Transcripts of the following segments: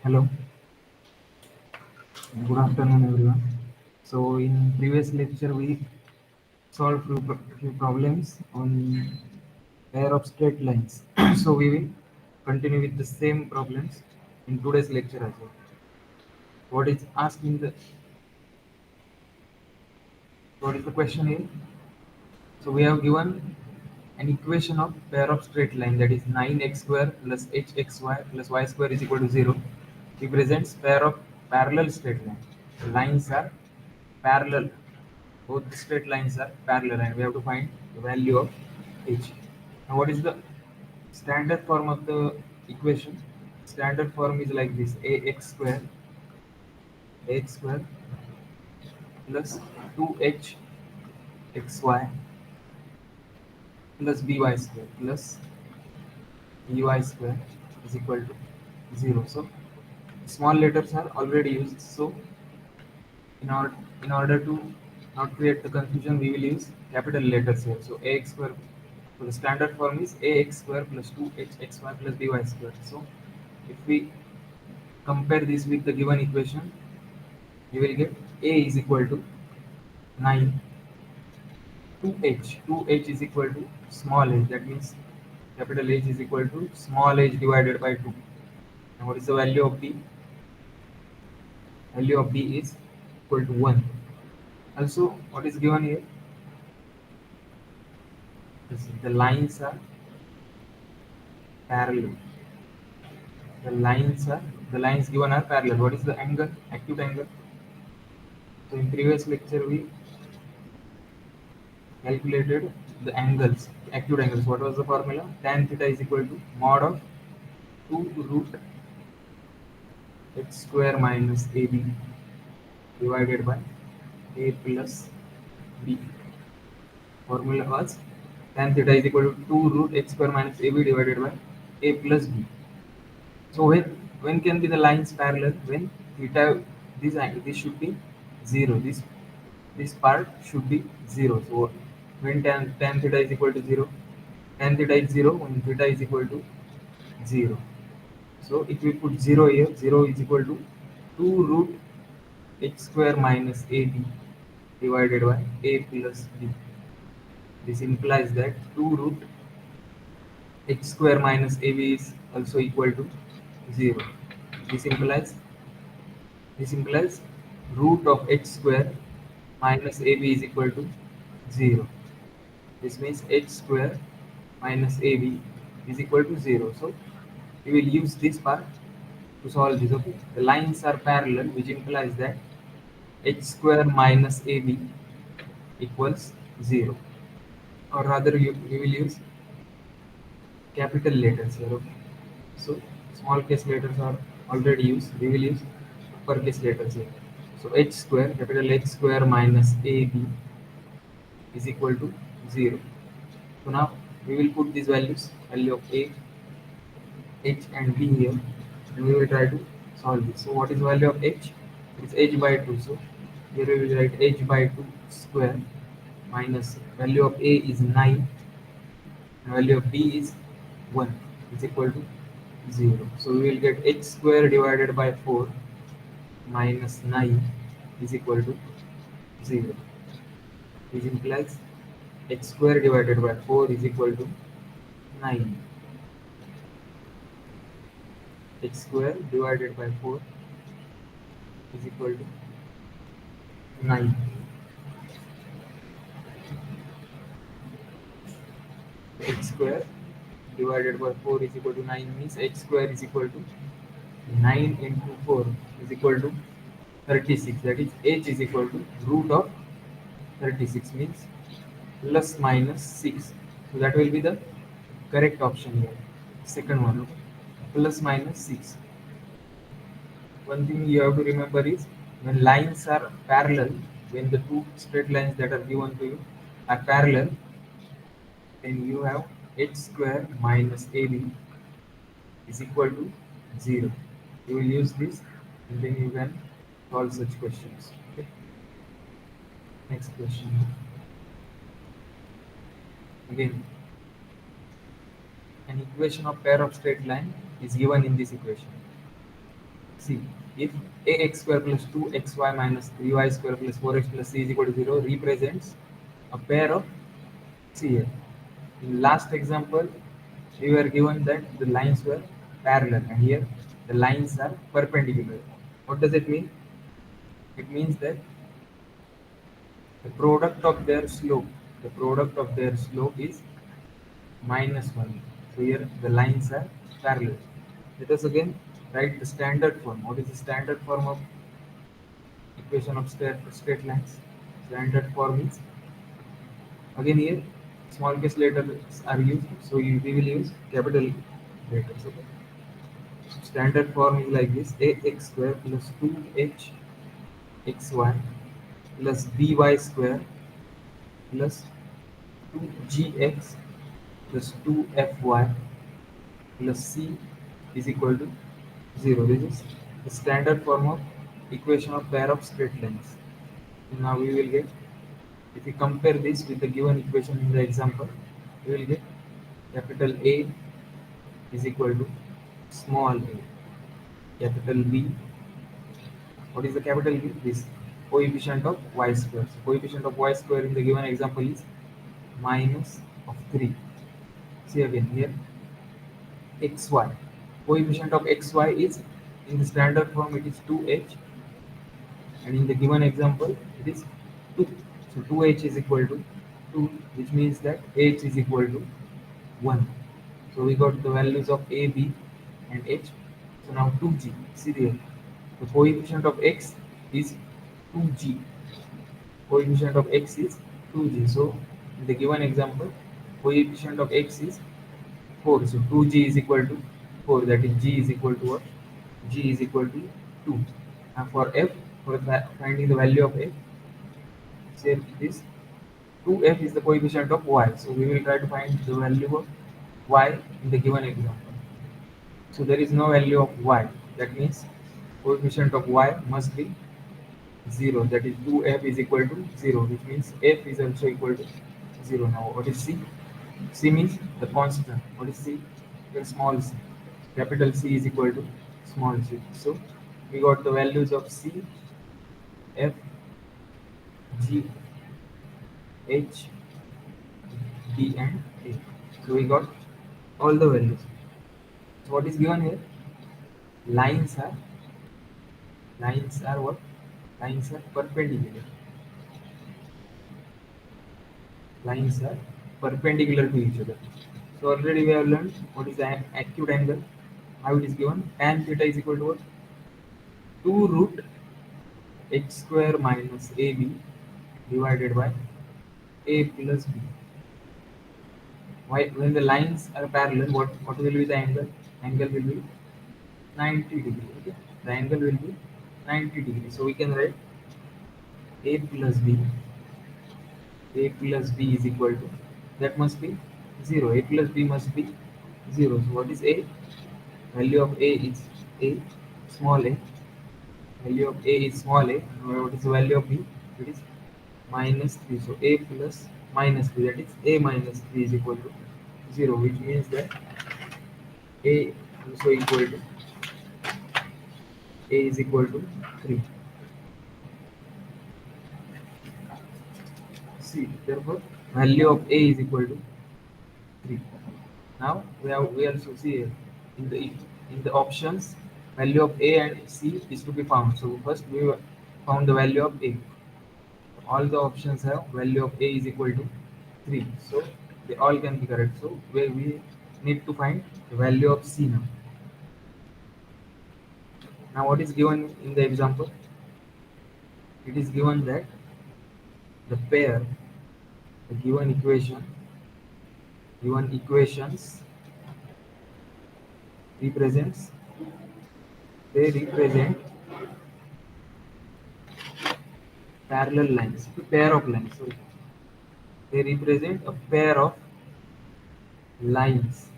Hello, good afternoon everyone. So in previous lecture we solved few problems on pair of straight lines. So we will continue with the same problems in today's lecture as well. What is asking the what is the question here? So we have given an equation of pair of straight line, that is 9x square plus hxy plus y square is equal to 0 represents pair of parallel straight lines. The lines are parallel. Both the straight lines are parallel and we have to find the value of h. Now what is the standard form of the equation? Standard form is like this: ax square plus 2h xy plus by square plus ey square is equal to 0. So small letters are already used. So in order to not create the confusion, we will use capital letters here. So ax square. So the standard form is ax square plus 2hxy plus by square. So if we compare this with the given equation, we will get a is equal to 9. 2h is equal to small h. That means capital H is equal to small h divided by 2. And what is the value of b? Value of b is equal to 1. Also, what is given here? The lines are parallel. The lines given are parallel. What is the angle? Acute angle. So in previous lecture we calculated the angles, acute angles. What was the formula? Tan theta is equal to mod of 2 root x square minus ab divided by a plus b. Formula was tan theta is equal to 2 root x square minus ab divided by a plus b. So when can be the lines parallel? When theta, this angle, this should be 0. This part should be 0. So when tan theta is equal to 0, tan theta is 0 when theta is equal to 0. So if we put 0 here, 0 is equal to 2 root x square minus ab divided by a plus b. This implies that 2 root x square minus ab is also equal to 0. This implies this implies root of x square minus ab is equal to 0. This means h square minus ab is equal to 0. So we will use this part to solve this. Okay, the lines are parallel, which implies that h square minus ab equals 0, or rather we will use capital letters here. Okay, so small case letters are already used. We will use uppercase letters here. So h square, capital H square minus ab is equal to 0. So now we will put these values, value of a, h and b here, and we will try to solve this. So what is value of h? It's h by 2. So here we will write h by 2 square minus value of a is 9 and value of b is 1 is equal to 0. So we will get h square divided by 4 minus 9 is equal to 0. Which implies x square divided by 4 is equal to 9. X square divided by 4 is equal to 9. X square divided by 4 is equal to 9 means x square is equal to 9 into 4 is equal to 36. That is h is equal to root of 36 means plus minus 6. So that will be the correct option here. Second one, okay? Plus minus 6. One thing you have to remember is when lines are parallel, when the two straight lines that are given to you are parallel, then you have h square minus ab is equal to 0. You will use this and then you can solve such questions. Okay. Next question. Again, an equation of pair of straight line is given in this equation. See, if ax square plus 2xy minus 3y square plus 4x plus c is equal to 0 represents a pair of, see here, in last example, we were given that the lines were parallel and here the lines are perpendicular. What does it mean? It means that the product of their slope, the product of their slope is -1. So here the lines are parallel. Let us again write the standard form. What is the standard form of equation of straight lines? Standard form is, again here small case letters are used, so we will use capital letters. Okay. Standard form is like this: ax square plus 2h xy plus by square plus 2gx plus 2fy plus c is equal to 0. This is the standard form of equation of pair of straight lines. Now we will get, if we compare this with the given equation in the example, we will get capital A is equal to small a, capital B. What is the capital B? This coefficient of y square. So coefficient of y square in the given example is minus of 3. See again here xy. Coefficient of xy is, in the standard form it is 2h, and in the given example it is 2. So 2h is equal to 2, which means that h is equal to 1. So we got the values of a, b and h. So now 2g, see there, the coefficient of x is 2g, coefficient of x is 2g. So in the given example, coefficient of x is 4. So 2g is equal to 4, that is g is equal to what? G is equal to 2. And for f, for finding the value of f, say this 2f is the coefficient of y. So we will try to find the value of y in the given example. So there is no value of y. That means coefficient of y must be 0. That is 2f is equal to 0, which means f is also equal to 0. Now what is c? C means the constant. What is c? Very small c. Capital C is equal to small c. So we got the values of c, f, g, h, d and a. So we got all the values. So what is given here? Lines are, lines are what? Lines are perpendicular. Lines are perpendicular to each other. So already we have learned what is an acute angle. How it is given? Tan theta is equal to what? 2 root h square minus ab divided by a plus b. Why, when the lines are parallel, what will be the angle? Angle will be 90 degree. Okay, the angle will be 90 degree. So we can write a plus b. A plus b is equal to, that must be 0. A plus b must be 0. So what is a? Value of a is a, small a. Value of a is small a. What is the value of b? It is minus 3. So a plus minus 3, that is a minus 3 is equal to 0, which means that a also equal to, a is equal to 3. See, therefore value of a is equal to 3. Now we also see here in the options, value of a and c is to be found. So first we found the value of a. All the options have value of a is equal to 3. So they all can be correct. So we need to find the value of c now. Now what is given in the example? It is given that the pair, the given equations represents, they represent parallel lines, a pair of lines. Sorry. They represent a pair of lines.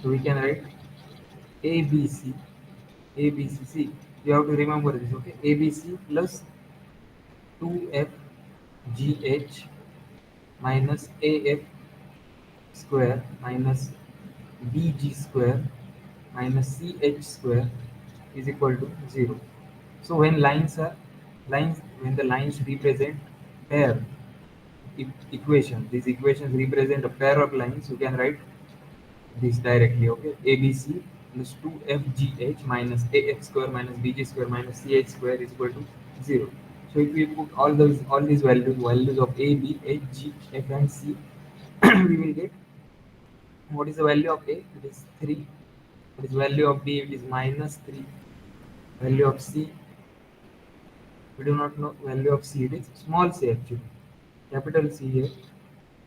So we can write ABC, ABC. See, you have to remember this, okay? ABC plus 2FGH minus AF square minus BG square minus ch square is equal to 0. So when the lines represent pair equation, these equations represent a pair of lines, you can write this directly. Okay, ABC plus 2fgh minus ax square minus bg square minus ch square is equal to 0. So if we put all these values of a, b, h, g, f and c, we will get what is the value of a? It is 3. What is value of b? It is minus 3. Value of c, we do not know. Value of c, it is small c actually. Capital C here.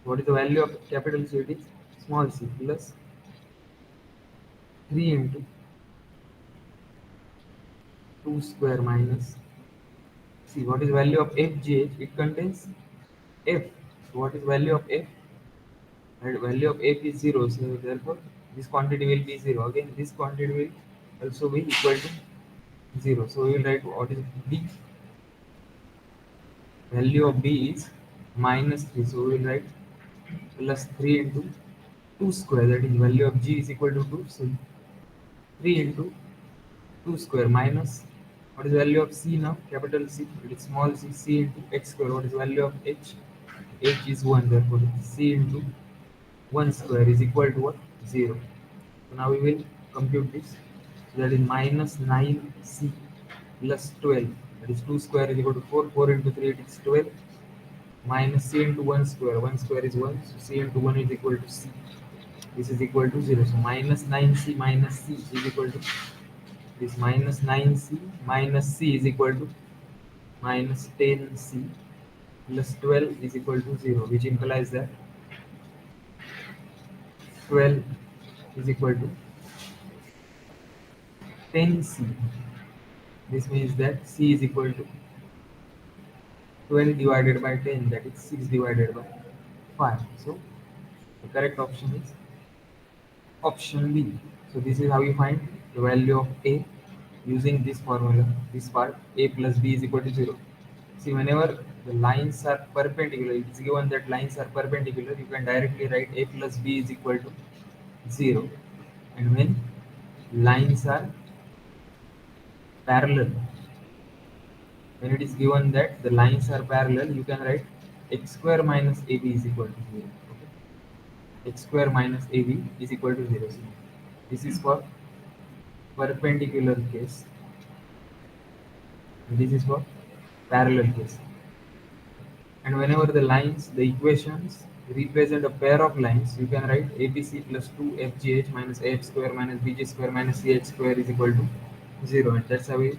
What is the value of capital C? It is small c plus 3 into 2 square minus c. What is value of fgh? It contains f. So what is value of f? And value of f is 0. So therefore this quantity will be 0. Again this quantity will also be equal to 0. So we will write what is b. Value of b is minus 3. So we will write plus 3 into 2 square, that is value of g is equal to 2. So 3 into 2 square minus what is the value of c now? Capital C, it is small c. C into x square. What is the value of h? H is 1, therefore c into 1 square is equal to what? 0. So now we will compute this. So that is minus 9c plus 12. That is 2 square is equal to 4. 4 into 3 it is 12. Minus c into 1 square. 1 square is 1. So c into 1 is equal to c. This is equal to 0. So minus 9c minus c is equal to this. Minus 9c minus c is equal to minus 10c plus 12 is equal to 0, which implies that 12 is equal to 10c. This means that c is equal to 12 divided by 10, that is 6 divided by 5. So the correct option is option B. So this is how you find the value of A using this formula, this part A plus B is equal to 0. See, whenever the lines are perpendicular, it is given that lines are perpendicular, you can directly write A plus B is equal to 0. And when lines are parallel, when it is given that the lines are parallel, you can write x square minus AB is equal to 0. Okay? X square minus AB is equal to 0. So this is for perpendicular case, and this is for parallel case. And whenever the equations represent a pair of lines, you can write ABC plus 2FGH minus AH square minus BG square minus CH square is equal to 0. And that's how we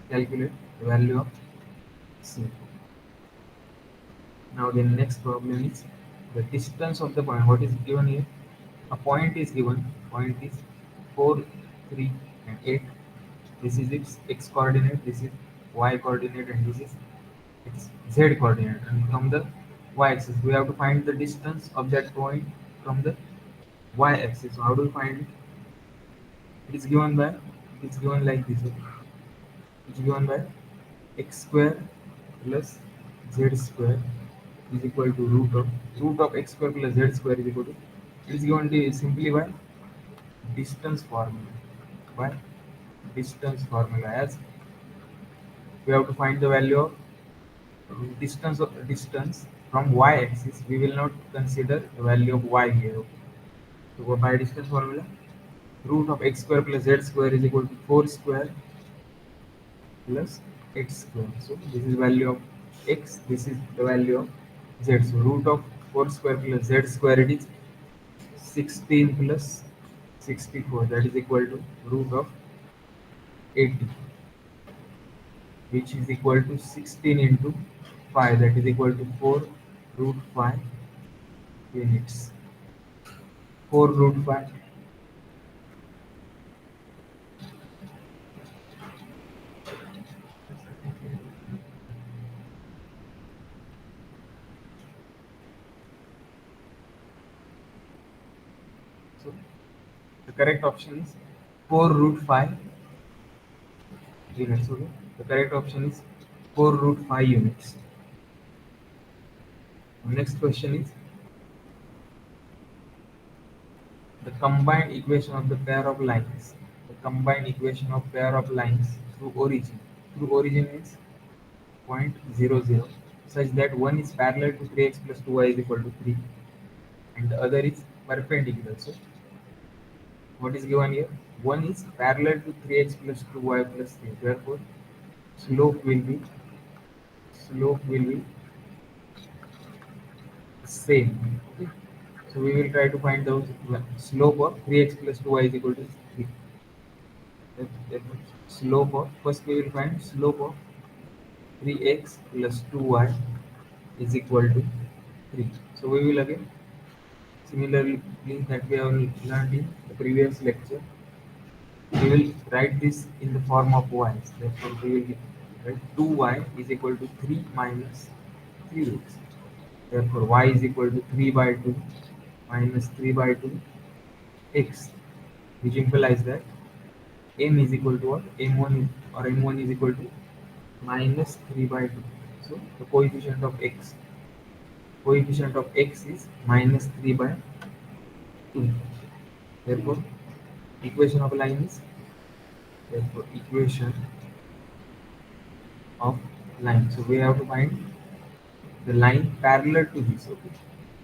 calculate the value of C. Now the next problem is the distance of the point. What is given here? A point is given. Point is 4, 3 and 8. This is its x coordinate, this is y coordinate, and this is its z coordinate. And from the y axis, we have to find the distance of that point from the y axis. So how do we find it? It is given by, it is given like this. Okay? It is given by x square plus z square is equal to root of x square plus z square is equal to, it is given to simply by distance formula. By distance formula, as we have to find the value of distance from y-axis. We will not consider the value of y here. Okay? So by distance formula, root of x square plus z square is equal to 4 square plus x square. So this is value of x, this is the value of z. So root of 4 square plus z square, it is 16 plus 64, that is equal to root of 80, which is equal to 16 into 5, that is equal to 4 root 5 units. 4 root 5. So the correct option is 4 root 5 units. Okay? The correct option is 4 root 5 units. Next question is, the combined equation of the pair of lines. The combined equation of pair of lines through origin. Through origin means point 0, 0, such that one is parallel to 3x plus 2y is equal to 3 and the other is perpendicular. So what is given here? One is parallel to 3x plus 2y plus 3. Therefore, slope will be slope will be same. Okay. So we will try to find the slope of 3x plus 2y is equal to 3. Therefore, slope of first we will find slope of 3x plus 2y is equal to 3. So we will again similarly that we have learned in the previous lecture, we will write this in the form of y's. Therefore, we will write 2y is equal to 3 minus 3x. Therefore, y is equal to 3 by 2 minus 3 by 2 x, which implies that m is equal to what? m1 or m1 is equal to minus 3 by 2. So, the coefficient of x is minus 3 by 2. Therefore, equation of line is equation of line. So we have to find the line parallel to this. Okay.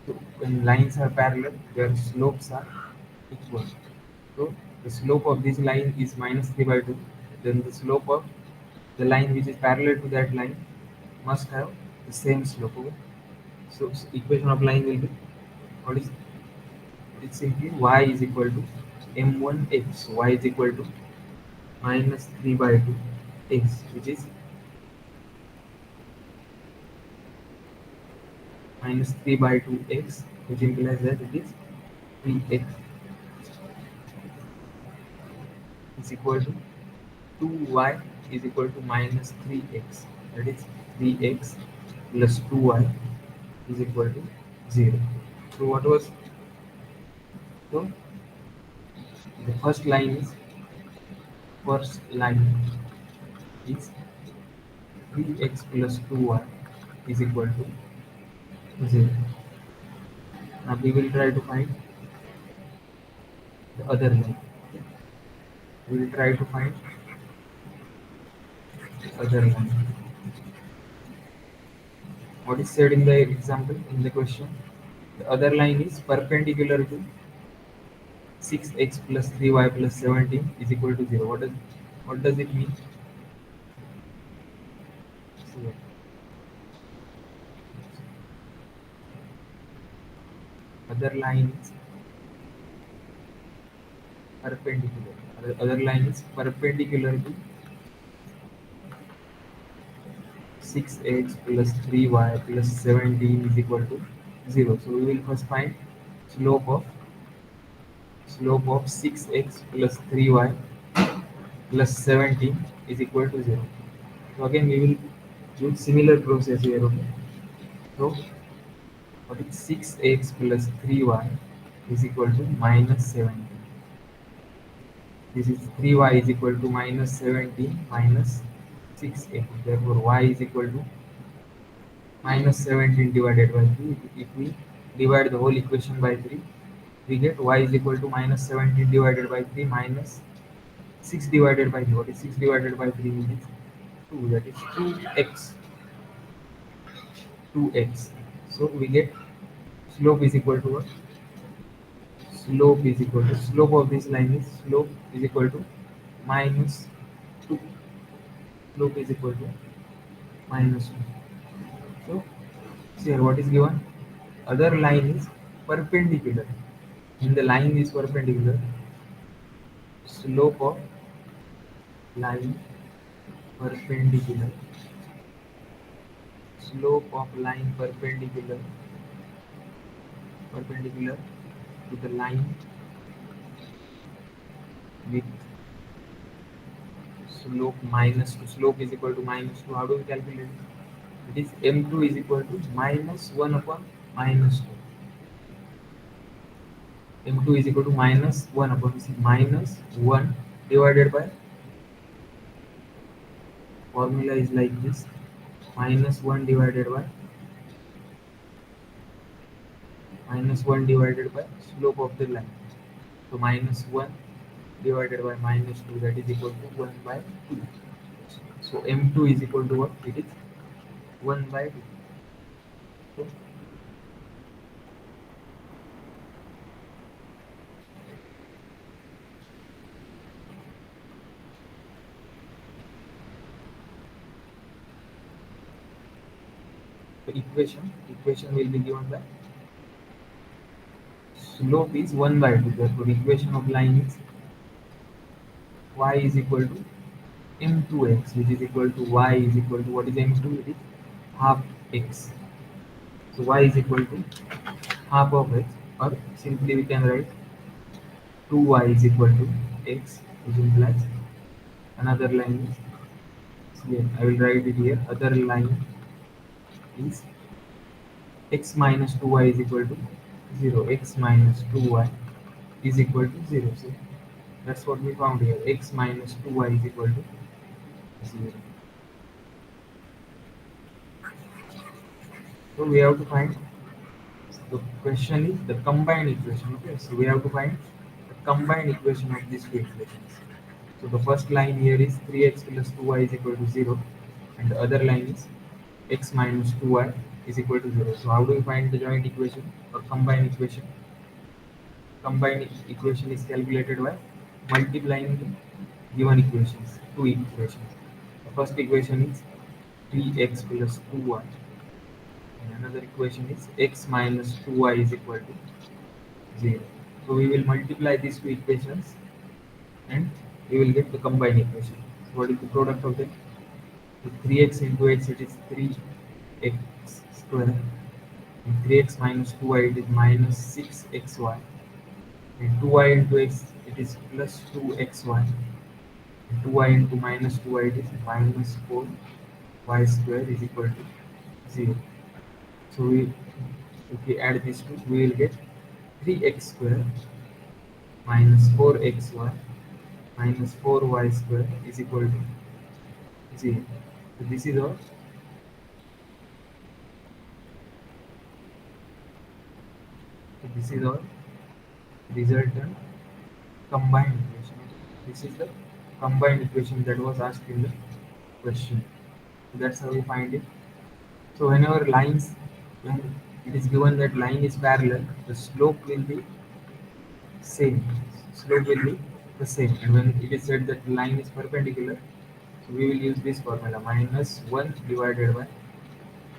So when lines are parallel, their slopes are equal. So the slope of this line is minus 3 by 2. Then the slope of the line which is parallel to that line must have the same slope. Okay. So equation of line will be what is it's simply y is equal to m1x. Y is equal to minus 3 by 2 x, which is minus 3 by 2x, which implies that it is 3x is equal to 2y is equal to minus 3x. That is 3x plus 2y is equal to 0. So what was so the first line is 3x plus 2y is equal to 0. Now we will try to find the other line. We will try to find the other line. What is said in the example in the question? The other line is perpendicular to 6x plus 3y plus 17 is equal to 0. What does it mean? So, other line is perpendicular. Other line is perpendicular to 6x plus 3y plus 17 is equal to 0. So we will first find slope of 6x plus 3y plus 17 is equal to 0. So again we will use similar process here. Okay. So what is 6x plus 3y is equal to minus 17. This is 3y is equal to minus 17 minus 6x. Therefore, y is equal to minus 17 divided by 3. If we divide the whole equation by 3, we get y is equal to minus 17 divided by 3 minus 6 divided by 3. What is 6 divided by 3 means 2. That is 2x. 2x. So we get slope is equal to what? Slope of this line is minus 2. Slope is equal to minus 2. So here what is given? Other line is perpendicular. When the line is perpendicular, slope of line perpendicular, perpendicular to the line with slope minus 2. Slope is equal to minus 2. How do we calculate it? It is m2 is equal to minus 1 upon minus 2. m2 is equal to minus 1 upon minus 1 divided by formula is like this, minus 1 divided by slope of the line. So minus 1 divided by minus 2, that is equal to 1 by 2. So m2 is equal to what? It is 1 by 2. So the equation will be given by slope is 1 by 2. Therefore equation of line is y is equal to m2x, which is equal to y is equal to, what is m2? It is half x. So y is equal to half of x, or simply we can write 2y is equal to x, which implies another line is here. I will write it here. Other line is x minus 2y is equal to 0. X minus 2y is equal to 0. So that's what we found here. X minus 2y is equal to 0. So we have to find, the question is the combined equation. Okay, so we have to find the combined equation of these two equations. So the first line here is 3x plus 2y is equal to 0, and the other line is x minus 2y is equal to 0. So how do we find the joint equation or combined equation? Combined equation is calculated by multiplying the given equations, two equations. The first equation is 3x plus 2y, and another equation is x minus 2y is equal to 0. So we will multiply these two equations and we will get the combined equation. So what is the product of them? With 3x into x, it is 3x square, and 3x minus 2y, it is minus 6xy, and 2y into x, it is plus 2xy, and 2y into minus 2y, it is minus 4y square is equal to 0. So if we add these two, we will get 3x square minus 4xy minus 4y square is equal to 0. So this is our, resultant combined equation. This is the combined equation that was asked in the question. So that's how we find it. So whenever lines, when it is given that line is parallel, the slope will be same. Slope will be the same. And when it is said that line is perpendicular, so we will use this formula, minus 1 divided by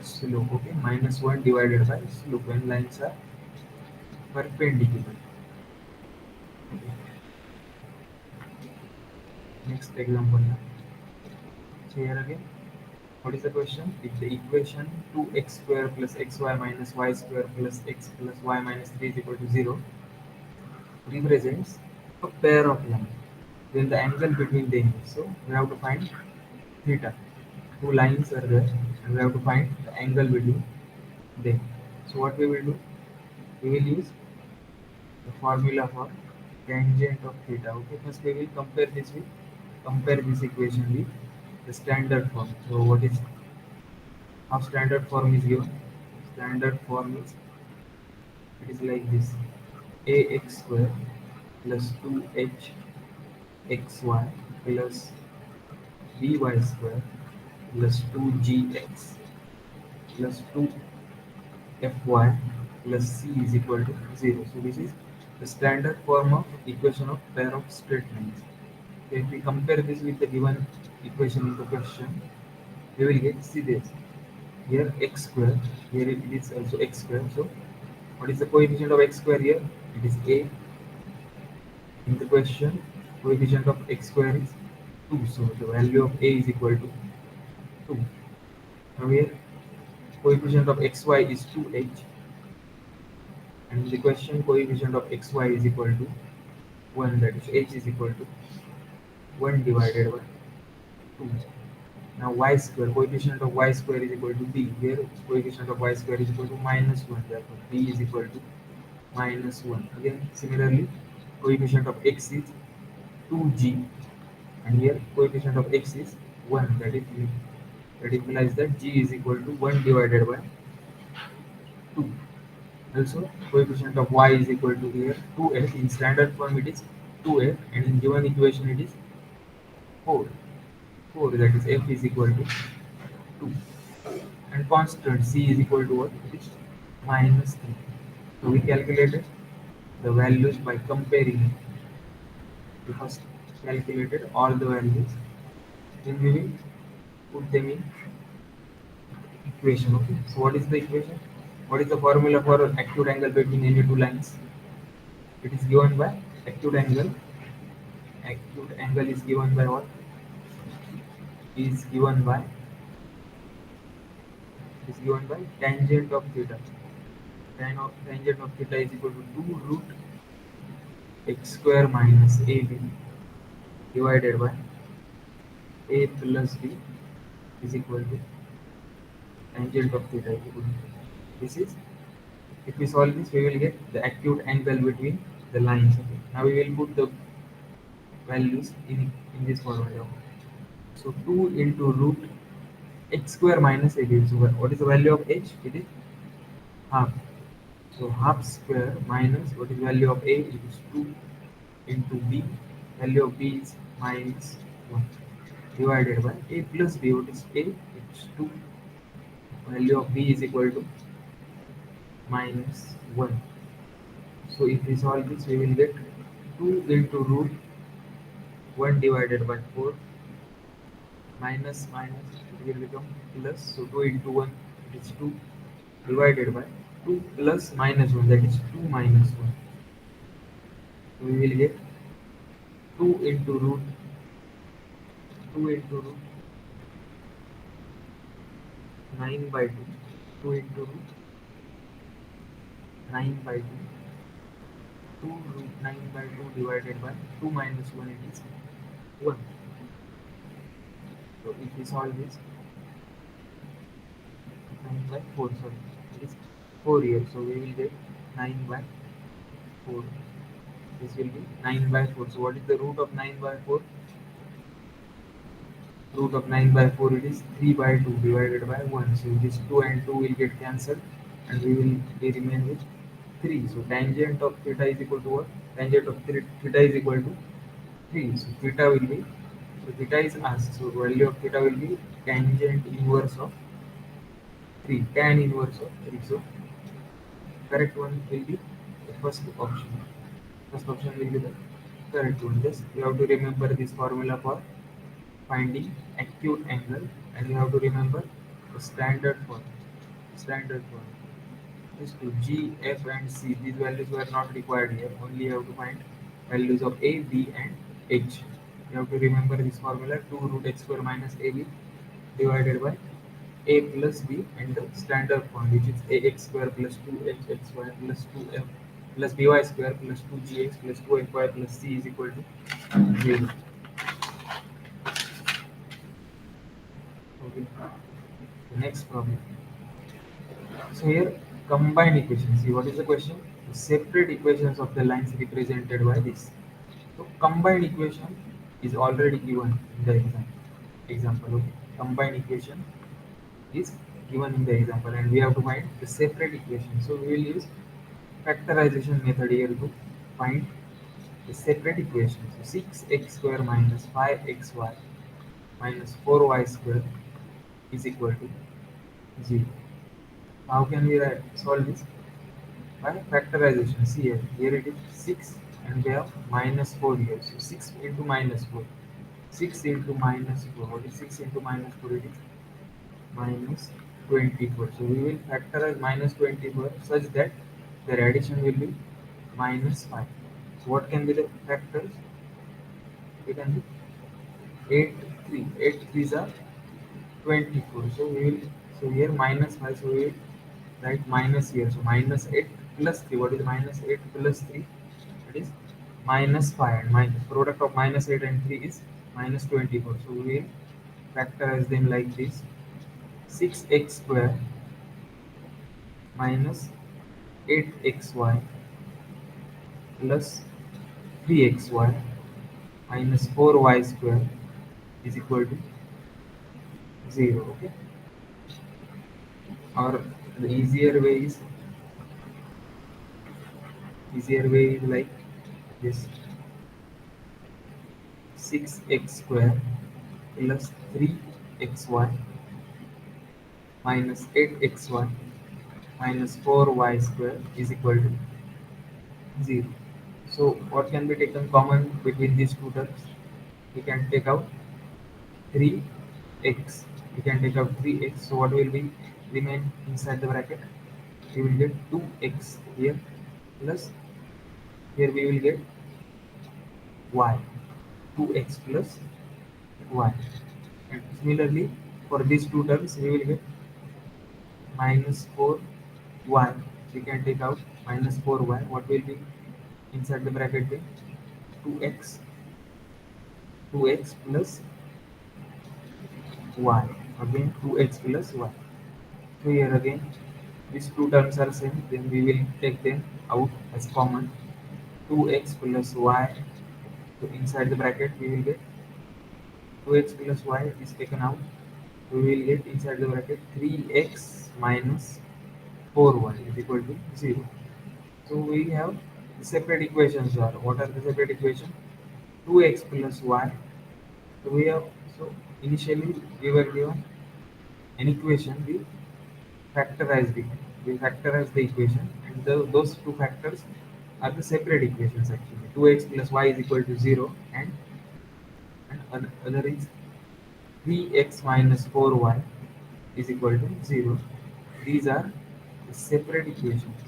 slope. Okay, minus 1 divided by slope when lines are perpendicular. Okay. Next example now. So here again, what is the question? If the equation 2x square plus xy minus y square plus x plus y minus 3 is equal to 0 represents a pair of lines, then the angle between them is. So we have to find theta. Two lines are there, and we have to find the angle between them. So what we will do? We will use the formula for tangent of theta. Okay, first we will compare this equation with the standard form. So what is, how standard form is given? Standard form is, it is like this: ax square plus 2h xy plus by square plus 2gx plus 2fy plus c is equal to 0. So this is the standard form of equation of pair of straight lines. So if we compare this with the given equation in the question, we will get, see this, here x square, here it is also x square. So what is the coefficient of x square here? It is a. In the question, coefficient of x square is 2. So the value of a is equal to 2. Now here coefficient of xy is 2h, and in the question coefficient of xy is equal to 1, that is h is equal to 1 divided by 2. Now y square, coefficient of y square is equal to b. Here coefficient of y square is equal to minus 1, therefore b is equal to minus 1. Again similarly, coefficient of x is 2g, and here coefficient of x is 1, that implies that g is equal to 1 divided by 2. Also, coefficient of y is equal to here 2f. In standard form it is 2f, and in given equation it is 4. 4, that is f is equal to 2. And constant c is equal to what? It is minus 3. So we calculated the values by comparing. We first calculated all the values. Then we will put them in equation. Okay. So what is the equation? What is the formula for acute angle between any two lines? It is given by acute angle. Acute angle is given by what? Is given by is given by tangent of theta. Tangent of theta is equal to 2 root x square minus ab divided by a plus b is equal to tangent of theta is equal to. This is, if we solve this, we will get the acute angle between the lines. Okay. Now we will put the values in this formula. So 2 into root x square minus ab. So what is the value of h? It is half. So half square minus what is value of a? It is 2 into b. Value of b is minus 1 divided by a plus b. What is a? It's 2. Value of b is equal to minus 1. So if we solve this, we will get 2 into root 1 divided by 4 minus minus, it will become plus. So 2 into 1, it is 2 divided by 2 plus minus 1, that is 2 minus 1. So we will get 2 into root 9 by 2. 2 into root 9 by 2. 2 root 9 by 2 divided by 2 minus 1, it is 1. So if we solve this, 9 by 4, sorry, it is 4 here. So we will get 9 by 4. This will be 9 by 4. So what is the root of 9 by 4? Root of 9 by 4, it is 3 by 2 divided by 1. So this 2 and 2 will get cancelled, and we will remain with 3. So tangent of theta is equal to what? Tangent of theta is equal to 3. So theta will be, so theta is asked. So value of theta will be tangent inverse of 3. Tan inverse of 3. So correct one will be the first option. First option will be the correct one. Just you have to remember this formula for finding acute angle, and you have to remember the standard form. Standard form is to G, F, and C. These values were not required here. Only you have to find values of A, B, and H. You have to remember this formula: 2 root x square minus AB divided by a plus b, and the standard form, which is ax square plus 2hxy plus 2f plus by square plus 2gx plus 2fy plus c is equal to 0. Okay. The next problem. So here, combined equations. See, what is the question? The separate equations of the lines represented by this. So combined equation is already given in the example. Okay. Combined equation is given in the example, and we have to find the separate equation. So we will use factorization method here to find the separate equation. So 6x square minus 5xy minus 4y square is equal to 0. How can we solve this? By factorization. See here it is 6, and we have minus 4 here. So 6 into minus 4. 6 into minus 4. What is 6 into minus 4? It is minus 24. So we will factorize minus 24 such that their addition will be minus 5. So what can be the factors? We can be 8, 3. 8 3s are 24. So we will, so here minus 5. So we will write minus here. So minus 8 plus 3. What is minus 8 plus 3? That is minus 5. And minus product of minus 8 and 3 is minus 24. So we will factorize them like this: 6x square minus 8xy plus 3xy minus 4y square is equal to 0. Okay. Or the easier way is Easier way is like this: 6x square plus 3xy minus 8xy minus 4y square is equal to 0. So what can be taken common between these two terms? We can take out 3x. We can take out 3x. So what will be remain inside the bracket? We will get 2x here plus here we will get y. 2x plus y. And similarly for these two terms we will get minus 4y. We can take out minus 4y. What will be inside the bracket be 2x 2x plus y. Again 2x plus y. So here again these two terms are same, then we will take them out as common. 2x plus y. So inside the bracket we will get 2x plus y is taken out. We will get inside the bracket 3x minus 4y is equal to 0. So we have the separate equations are. What are the separate equations? 2x plus y. So we have, so initially we were given an equation, we factorized it. We factorized the equation, and those two factors are the separate equations actually. 2x plus y is equal to 0, and other is 3x minus 4y is equal to 0. These are the separate equations.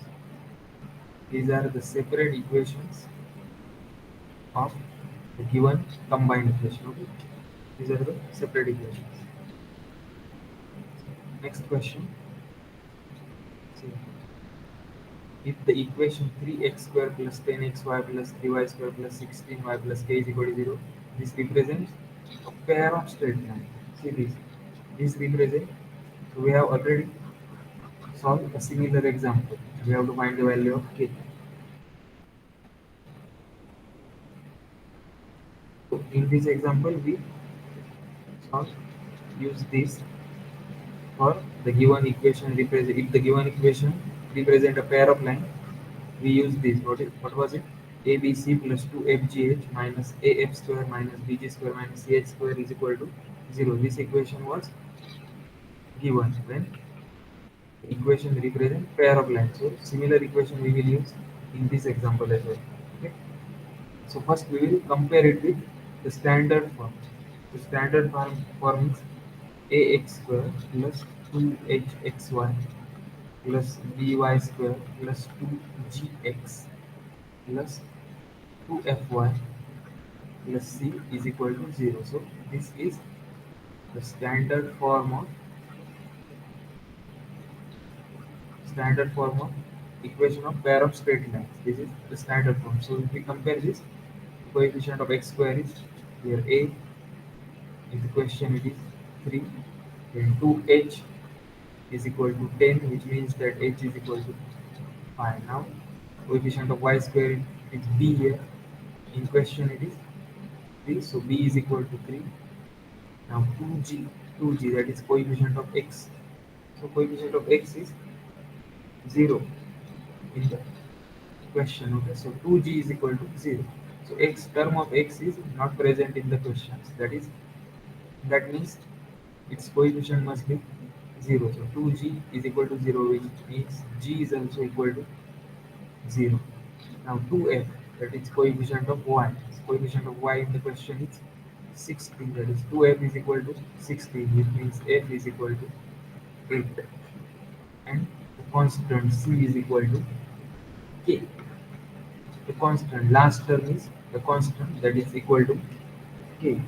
These are the separate equations of the given combined equation. Okay? These are the separate equations. Next question. See, if the equation 3x square plus 10xy plus 3y square plus 16y plus k is equal to 0, this represents a pair of straight lines. See this. This represents, so we have already solved a similar example. We have to find the value of k. So in this example, we solve, use this for the given equation represent. If the given equation represent a pair of lines, we use this. What was it? ABC plus 2FGH minus AF square minus BG square minus CH square is equal to 0. This equation was given when equation represent pair of lines. So similar equation we will use in this example as well. Okay. So first we will compare it with the standard form. The standard form is ax square plus 2hxy plus by square plus 2gx plus 2fy plus c is equal to 0. So this is the standard form of equation of pair of straight lines. This is the standard form. So if we compare this, coefficient of x square is here a, in the question it is 3, then 2h is equal to 10, which means that h is equal to 5. Now coefficient of y square is b here, in question it is 3, so b is equal to 3. Now 2g, that is coefficient of x. So coefficient of x is 0 in the question. Okay, so 2g is equal to 0. So x term of x is not present in the questions. That means its coefficient must be 0. So 2g is equal to 0, which means g is also equal to 0. Now 2f, that is coefficient of y. Coefficient of y in the question is 16. That is 2f is equal to 16, which means f is equal to 8. And the constant c is equal to k. The constant last term is the constant, that is equal to k.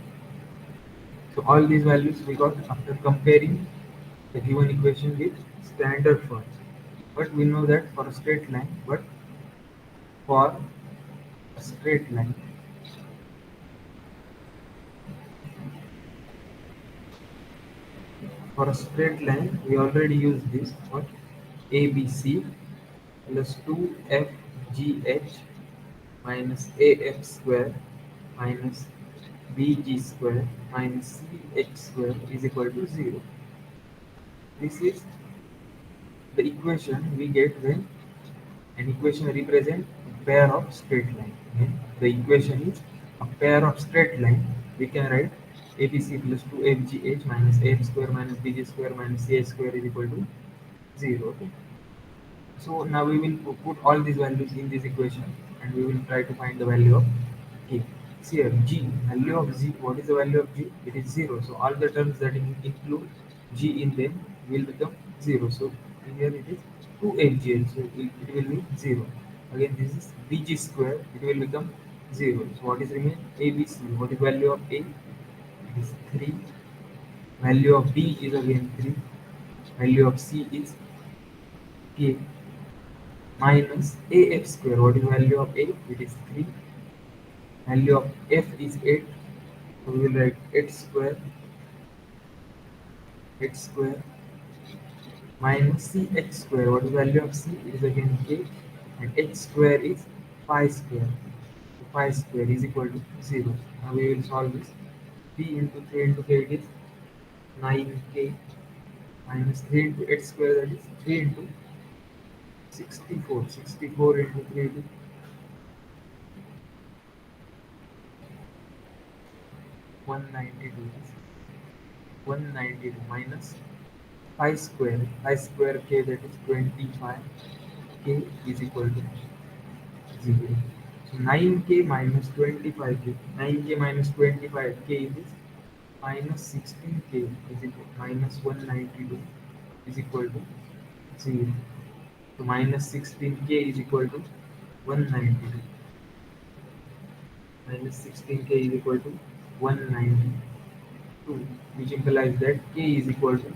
So all these values we got after comparing the given equation with standard form. But we know that for a straight line, but for a straight line, we already use this for ABC plus 2FGH minus AF square minus BG square minus CH square is equal to 0. This is the equation we get when an equation represents pair of straight line. Then the equation is a pair of straight line. We can write ABC plus 2FGH minus AF square minus BG square minus CH square is equal to 0. Okay. So now we will put all these values in this equation and we will try to find the value of k. See here, g, value of g, what is the value of g? It is 0. So all the terms that include g in them will become 0. So here it is 2hgl, so it will be 0. Again this is bg square, it will become 0. So what is remain? abc, what is value of a? It is 3. Value of b is again 3. Value of c is k minus af square. What is value of a? It is 3. Value of f is 8. So we will write 8 square minus ch square. What is value of c? It is again k. And h square is 5 square. So 5 square is equal to 0. Now we will solve this. 3 into 3 into k, it is 9k minus 3 into h square, that is 3 into 64. 64 into 3 is 192. 192 minus 5 square. 5 square k, that is 25. K is equal to 0. So 9k minus 25k. 9k minus 25k is minus 16k is equal minus 192 is equal to 0. So minus 16k is equal to 192. Minus 16k is equal to 192, which implies that k is equal to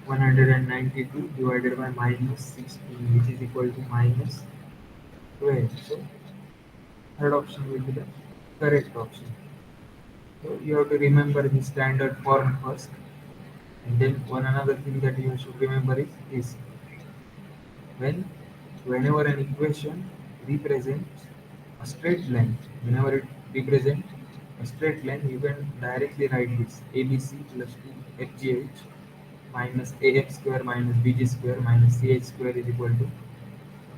192 divided by minus 16, which is equal to minus 12. So third option will be the correct option. So you have to remember the standard form first, and then one another thing that you should remember is this: whenever an equation represents a straight line, whenever it represents a straight line, you can directly write this: ABC plus 2FGH minus AF square minus BG square minus CH square is equal to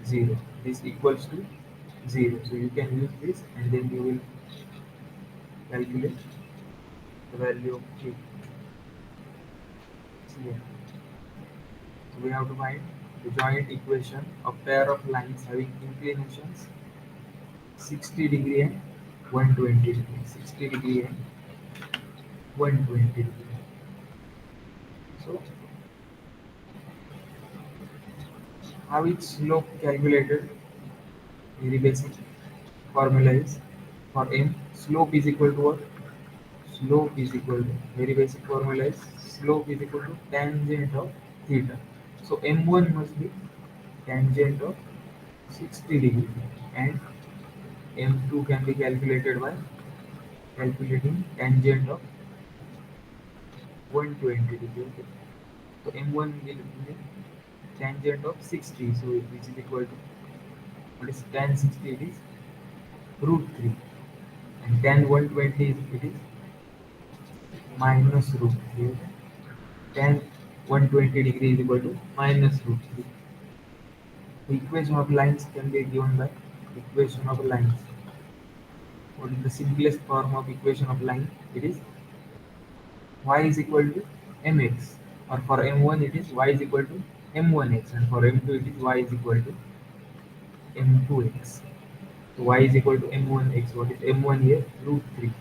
0. This equals to 0. So you can use this and then you will calculate the value of k. So, yeah. So we have to find the joint equation of pair of lines having inclinations 60 degree and 120 degree. 60 degree and 120 degree. So how is slope calculated? Very basic formula is for m, slope is equal to what? Slope is equal to, very basic formula is slope is equal to tangent of theta. So m1 must be tangent of 60 degree and m2 can be calculated by calculating tangent of 120 degree. Okay. So m1 will be tangent of 60, so which is equal to, what is tan 60? It is root 3, and tan 120 is, it is minus root 3. Okay. Tan 120 degree is equal to minus root 3. The equation of lines can be given by equation of lines. What is the simplest form of equation of line? It is y is equal to mx, or for m1 it is y is equal to m1x, and for m2 it is y is equal to m2x. So y is equal to m1x. What is m1 here? Root 3.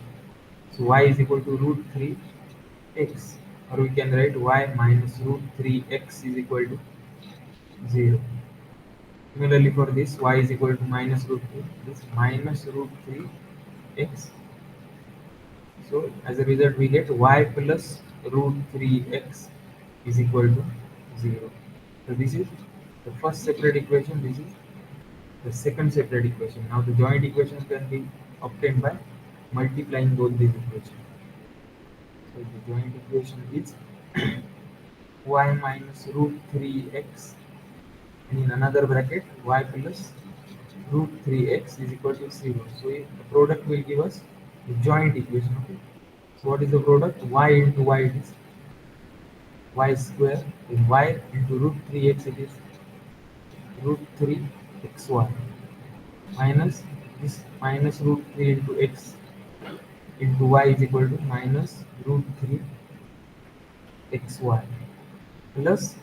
So y is equal to root 3x, or we can write y minus root 3x is equal to 0. Similarly for this, y is equal to minus root 3, this minus root 3x. So as a result we get y plus root 3x is equal to 0. So this is the first separate equation, this is the second separate equation. Now the joint equation can be obtained by multiplying both these equations. So the joint equation is y minus root 3x, and in another bracket y plus root 3x is equal to 0. So the product will give us the joint equation. Okay. So what is the product? Y into y, it is y square, and y into root 3x, it is root 3xy. minus this minus root 3 into x into y is equal to minus root 3 xy plus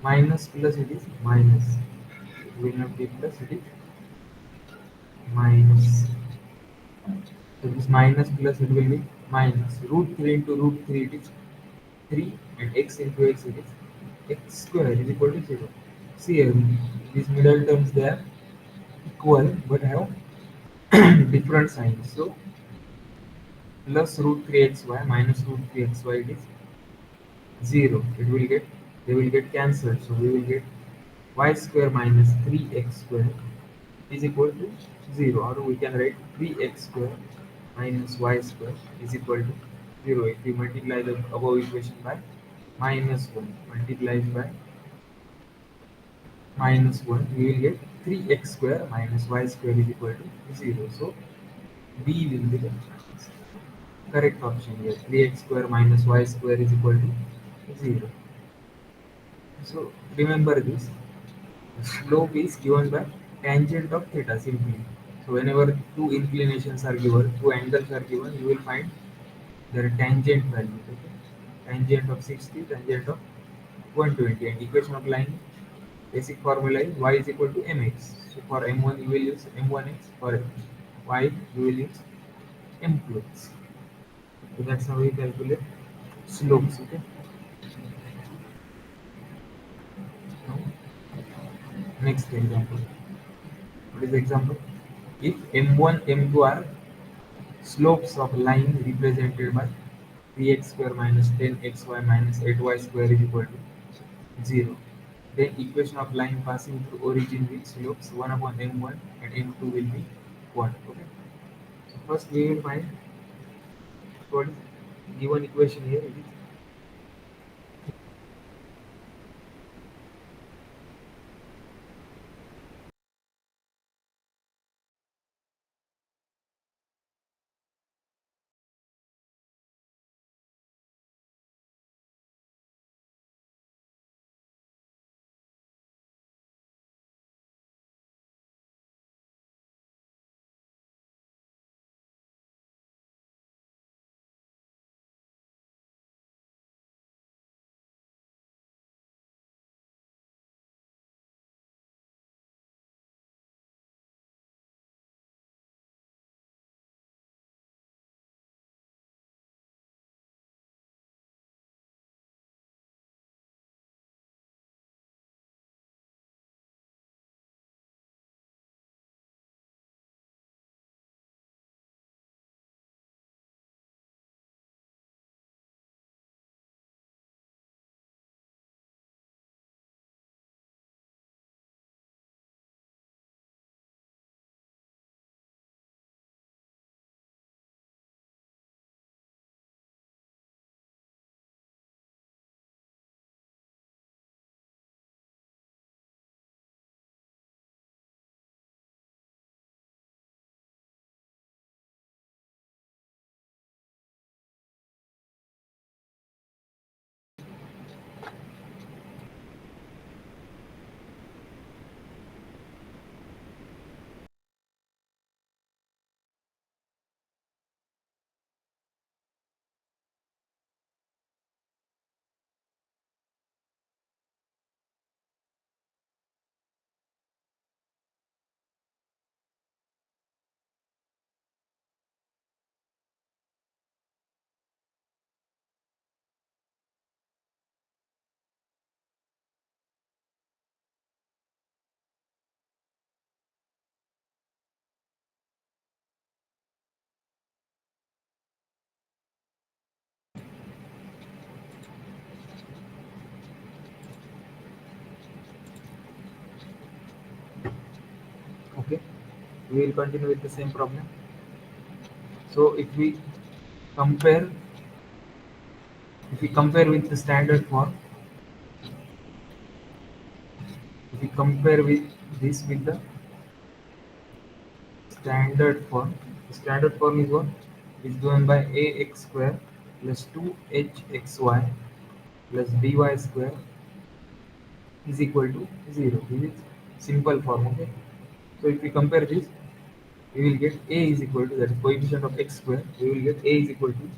minus plus it is minus. It will not be plus, it is minus. So this minus plus it will be minus. Root 3 into root 3 it is 3 and x into x it is x square is equal to 0. See here, these middle terms they are equal but have different signs. So plus root 3xy minus root 3xy it is 0. It will get, they will get cancelled. So we will get y square minus 3x square is equal to 0, or we can write 3x square minus y square is equal to 0. If we multiply the above equation by minus 1 multiplied by minus 1, we will get 3x square minus y square is equal to 0. So B will be the correct option here. 3x square minus y square is equal to 0. So remember this, slope is given by tangent of theta simply. So whenever two inclinations are given, two angles are given, you will find their tangent values. Okay? Tangent of 60, tangent of 120, and equation of line, basic formula is y is equal to mx. So for m1 you will use m1x, for y you will use m2x. So that's how we calculate slopes. Okay. Now next example. What is the example? If m1, m2 are slopes of line represented by 3x square minus 10xy minus 8y square is equal to 0. Then equation of line passing through origin with slopes 1 upon m1 and m2 will be 1. Okay. So first we will find what is given equation here. It is okay. We will continue with the same problem. So compare, if we compare with the standard form, if we compare with this with the standard form, the standard form is what? Is given by ax square plus 2hxy plus dy square is equal to 0. This is simple form. Okay. So if we compare this, we will get a is equal to, that is coefficient of x square, we will get a is equal to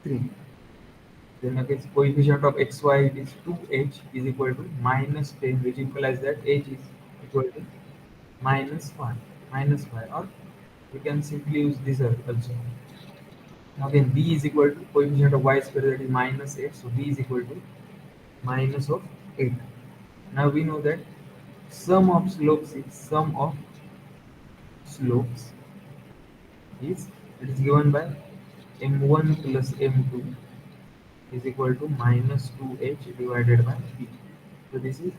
3. Then again coefficient of xy, it is 2h is equal to minus 10, which implies that h is equal to minus 5, minus 5, or we can simply use this also. Now again b is equal to coefficient of y square, that is minus 8, so b is equal to minus of 8. Now we know that sum of slopes is, it is given by m1 plus m2 is equal to minus 2h divided by b. So this is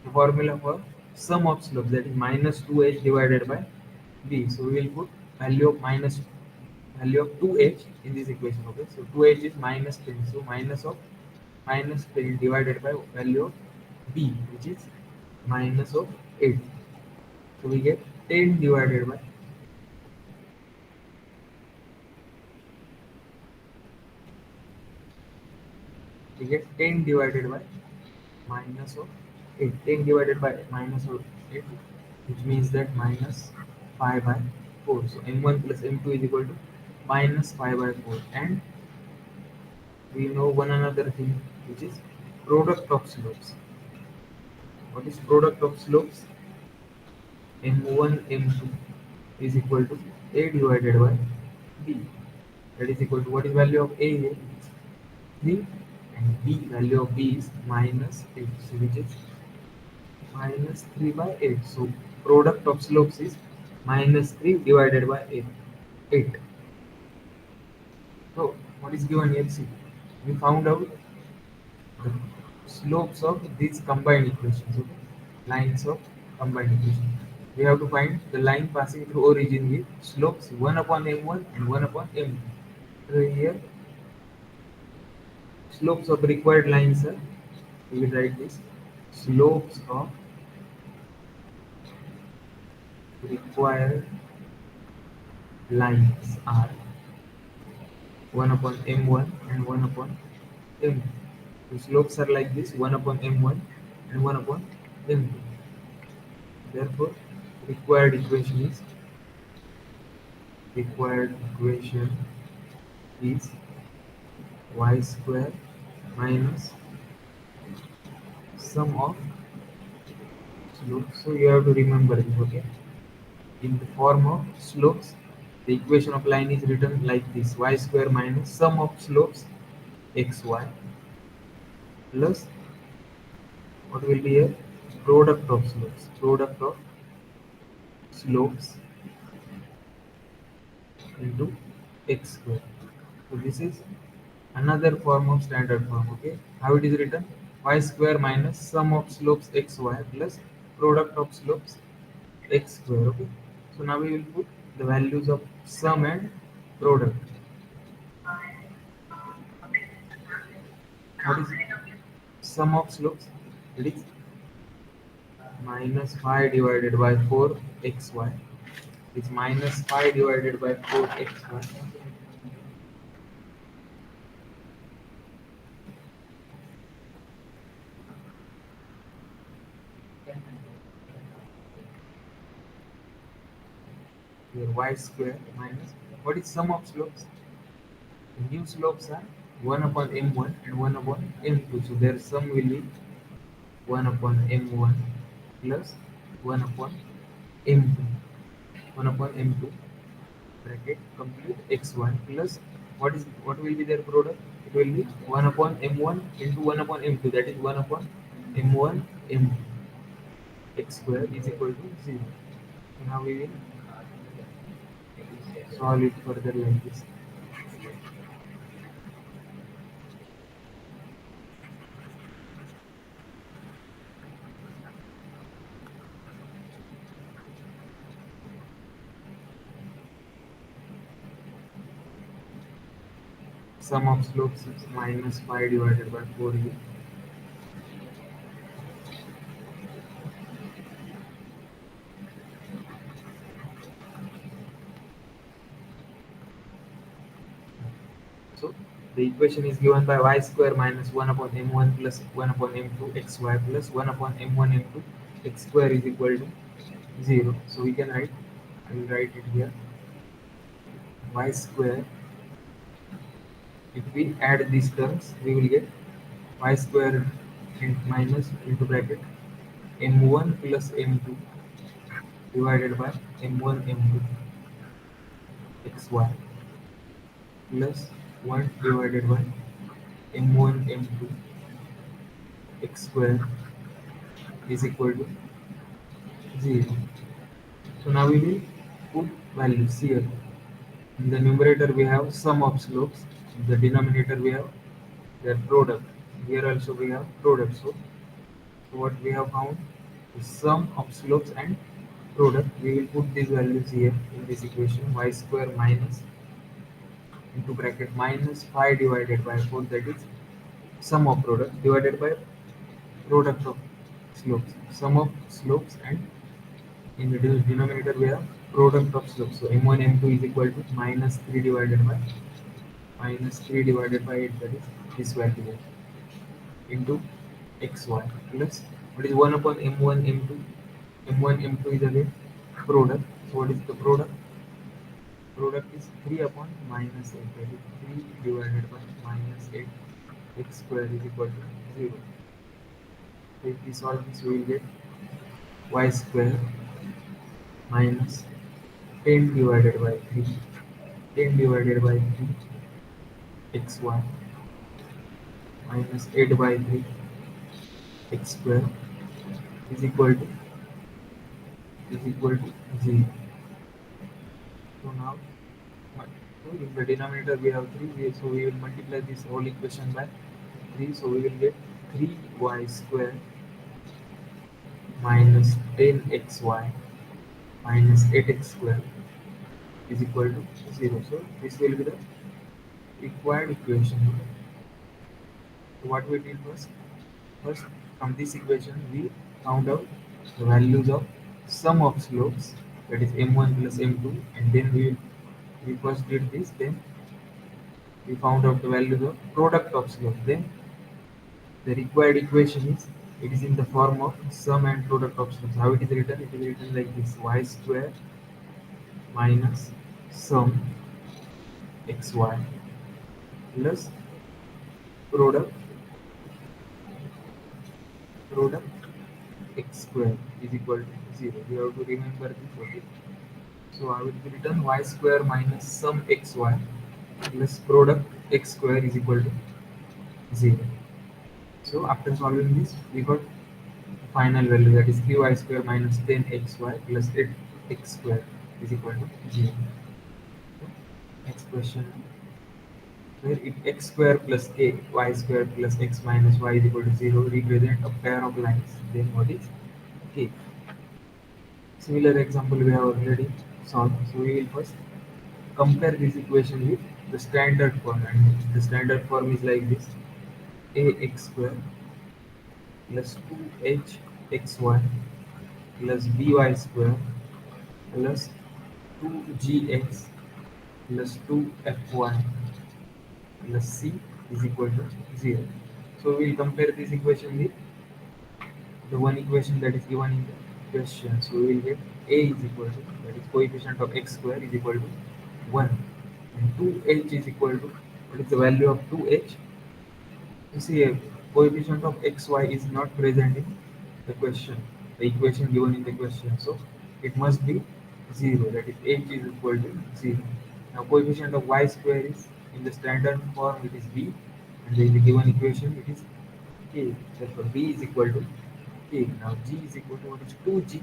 the formula for sum of slopes, that is minus 2h divided by b. So we will put value of 2h in this equation. Okay, so 2h is minus 10. So minus of minus 10 divided by value of b, which is minus of 8. So we get 10 divided by, we get 10 divided by minus of 8. 10 divided by minus of 8, which means that minus 5 by 4. So m1 plus m2 is equal to minus 5 by 4. And we know one another thing, which is product of slopes. What is product of slopes? m1 m2 is equal to a divided by b. That is equal to, what is value of a here? 3, and b, value of b is minus 8, so which is minus 3 by 8. So product of slopes is minus 3 divided by 8. So what is given here? See, we found out the slopes of these combined equations. Okay? Lines of combined equation. We have to find the line passing through origin with slopes 1 upon m1 and 1 upon m2. So here slopes of required lines are, we will write this, slopes of required lines are 1 upon m1 and 1 upon m2. The slopes are like this, 1 upon m1 and 1 upon m2. Therefore, required equation is, required equation is y square minus sum of slopes. So you have to remember this, okay? In the form of slopes, the equation of line is written like this: y square minus sum of slopes xy plus, what will be here? Product of slopes. Product of slopes into x square. So this is another form of standard form. Okay, how it is written? Y square minus sum of slopes xy plus product of slopes x square. Okay, so now we will put the values of sum and product. What is sum of slopes? It is minus 5 divided by 4 xy. It's minus 5 divided by 4 xy. Here y square minus, what is sum of slopes? The new slopes are 1 upon m1 and 1 upon m2. So their sum will be 1 upon m1 plus 1 upon m2. 1 upon m2 bracket complete xy plus, what will be their product? It will be 1 upon m1 into 1 upon m2, that is 1 upon m1 m2. X square is equal to 0. So now we will solve it further like this. Sum of slopes is minus 5 divided by 4 here. So the equation is given by y square minus 1 upon m1 plus 1 upon m2 xy plus 1 upon m1 m2 x square is equal to 0. So we can write, I will write it here, y square. If we add these terms, we will get y square minus into bracket m1 plus m2 divided by m1 m2 xy plus 1 divided by m1 m2 x square is equal to 0. So now we will put values here. In the numerator we have sum of slopes. In the denominator we have their product. Here also we have product. So what we have found is sum of slopes and product. We will put these values here in this equation. Y square minus into bracket minus 5 divided by 4, that is sum of product divided by product of slopes. Sum of slopes, and in the denominator we have product of slopes. So m1 m2 is equal to minus 3 divided by 8, that is this value here, into xy plus what is 1 upon m1 m2. M1 m2 is again product. So what is the product? Product is 3 upon minus 8, that is 3 divided by minus 8 x square is equal to 0. So if we solve this, we will get y square minus 10 divided by 3, 10 divided by 3 xy minus 8 by 3 x square is equal to 0. So now, so in the denominator we have 3, so we will multiply this whole equation by 3. So we will get 3y square minus 10xy minus 8x square is equal to 0. So this will be the required equation. So what we did was, first from this equation we found out the values of sum of slopes, that is m1 plus m2, and then we first did this, then we found out the values of product of slopes. Then the required equation is, it is in the form of sum and product of slopes. How it is written? It is written like this: y square minus sum xy plus product product x square is equal to 0. You have to remember this. Okay. So I will be written y square minus sum xy plus product x square is equal to 0. So after solving this, we got the final value, that is 3y square minus 10xy plus 8x square is equal to 0. So next question, where if x square plus k, y square plus x minus y is equal to 0 represent a pair of lines, then what is k? Similar example we have already solved. So we will first compare this equation with the standard form, and the standard form is like this: ax square plus 2hxy plus by square plus 2gx plus 2fy plus c is equal to 0. So we will compare this equation with the one equation that is given in the question. So we will get a is equal to, that is coefficient of x square is equal to 1, and 2h is equal to, what is the value of 2h? You see, a coefficient of xy is not present in the question, the equation given in the question. So it must be 0, that is h is equal to 0. Now coefficient of y square is, in the standard form it is b, and in the given equation it is k. Therefore b is equal to k. Now g is equal to, what is 2g,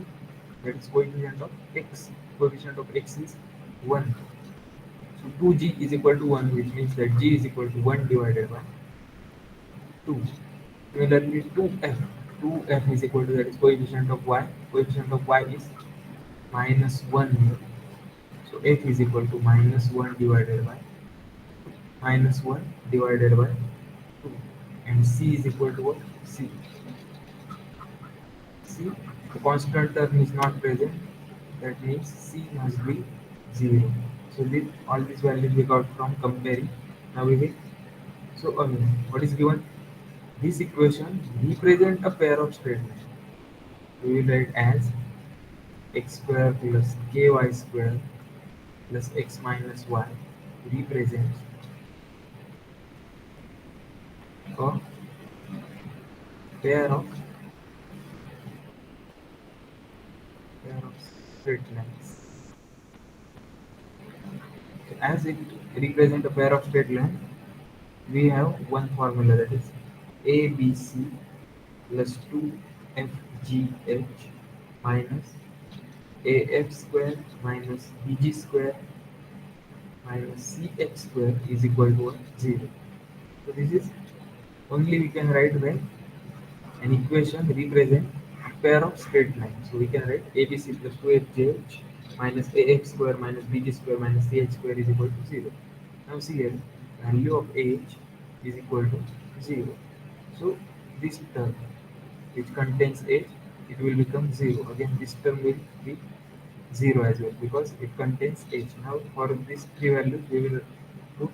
that is coefficient of x. Coefficient of x is 1. So 2g is equal to 1, which means that g is equal to 1 divided by 2. Similarly, 2f. 2f is equal to, that is coefficient of y. Coefficient of y is minus 1 here. So f is equal to minus 1 divided by 2. And c is equal to what? C. C, the constant term is not present. That means c must be 0. So this, all these values we got from comparing. Now we will, so what is given? This equation represent a pair of straight lines. We will write as x square plus ky square plus x minus y represents a pair of pair of straight lines. As it represents a pair of straight lines, we have one formula, that is ABC plus 2FGH minus AF square minus BG square minus CH square is equal to 0. So this is only we can write when an equation represent a pair of straight lines. So we can write ABC plus 2FGH minus AF square minus BG square minus CH square is equal to 0. Now see here, value of H is equal to 0. So this term which contains H, it will become 0. Again this term will be 0 as well because it contains H. Now for these three values we will put